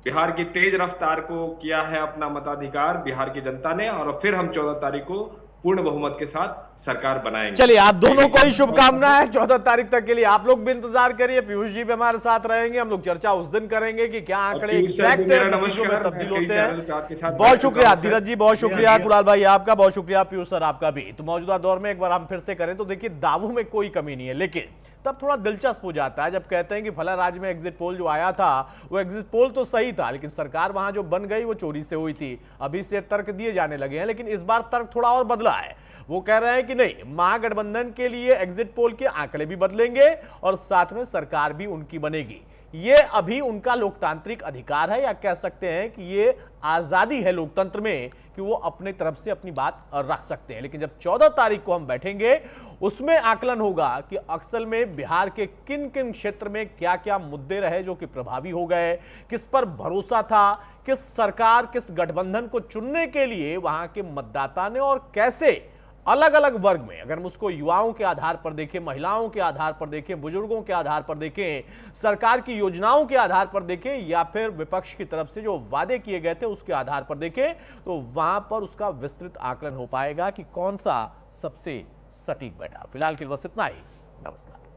बिहार की तेज रफ्तार को किया है अपना मताधिकार बिहार की जनता ने, और फिर हम 14 तारीख को पूर्ण बहुमत के साथ सरकार बनाएंगे। चलिए, आप दोनों को ही शुभकामनाएं 14 तारीख तक के लिए। आप लोग भी इंतजार करिए, पीयूष जी भी हमारे साथ रहेंगे। हम लोग चर्चा उस दिन करेंगे कि क्या आंकड़े एग्जैक्ट नतीजों में तब्दील होते हैं। बहुत शुक्रिया धीरज जी, बहुत शुक्रिया कुणाल भाई आपका, बहुत शुक्रिया पीयूष सर आपका भी। तो मौजूदा दौर में एक बार हम फिर से करें तो देखिए, दावों में कोई कमी नहीं है, लेकिन तब थोड़ा दिलचस्प हो जाता है जब कहते हैं कि फला राज्य में एग्जिट पोल जो आया था वो एग्जिट पोल तो सही था, लेकिन सरकार वहां जो बन गई वो चोरी से हुई थी। अभी से तर्क दिए जाने लगे हैं, लेकिन इस बार तर्क थोड़ा और बदला है। वो कह रहे हैं कि नहीं, महागठबंधन के लिए एग्जिट पोल के आंकड़े भी बदलेंगे और साथ में सरकार भी उनकी बनेगी। ये अभी उनका लोकतांत्रिक अधिकार है, या कह सकते हैं कि ये आजादी है लोकतंत्र में कि वो अपने तरफ से अपनी बात रख सकते हैं। लेकिन जब 14 तारीख को हम बैठेंगे, उसमें आकलन होगा कि असल में बिहार के किन किन क्षेत्र में क्या क्या मुद्दे रहे जो कि प्रभावी हो गए, किस पर भरोसा था, किस सरकार, किस गठबंधन को चुनने के लिए वहां के मतदाता ने, और कैसे अलग अलग वर्ग में, अगर हम उसको युवाओं के आधार पर देखें, महिलाओं के आधार पर देखें, बुजुर्गों के आधार पर देखें, सरकार की योजनाओं के आधार पर देखें, या फिर विपक्ष की तरफ से जो वादे किए गए थे उसके आधार पर देखें, तो वहां पर उसका विस्तृत आकलन हो पाएगा कि कौन सा सबसे सटीक बैठा। फिलहाल के लिए बस इतना ही। नमस्कार।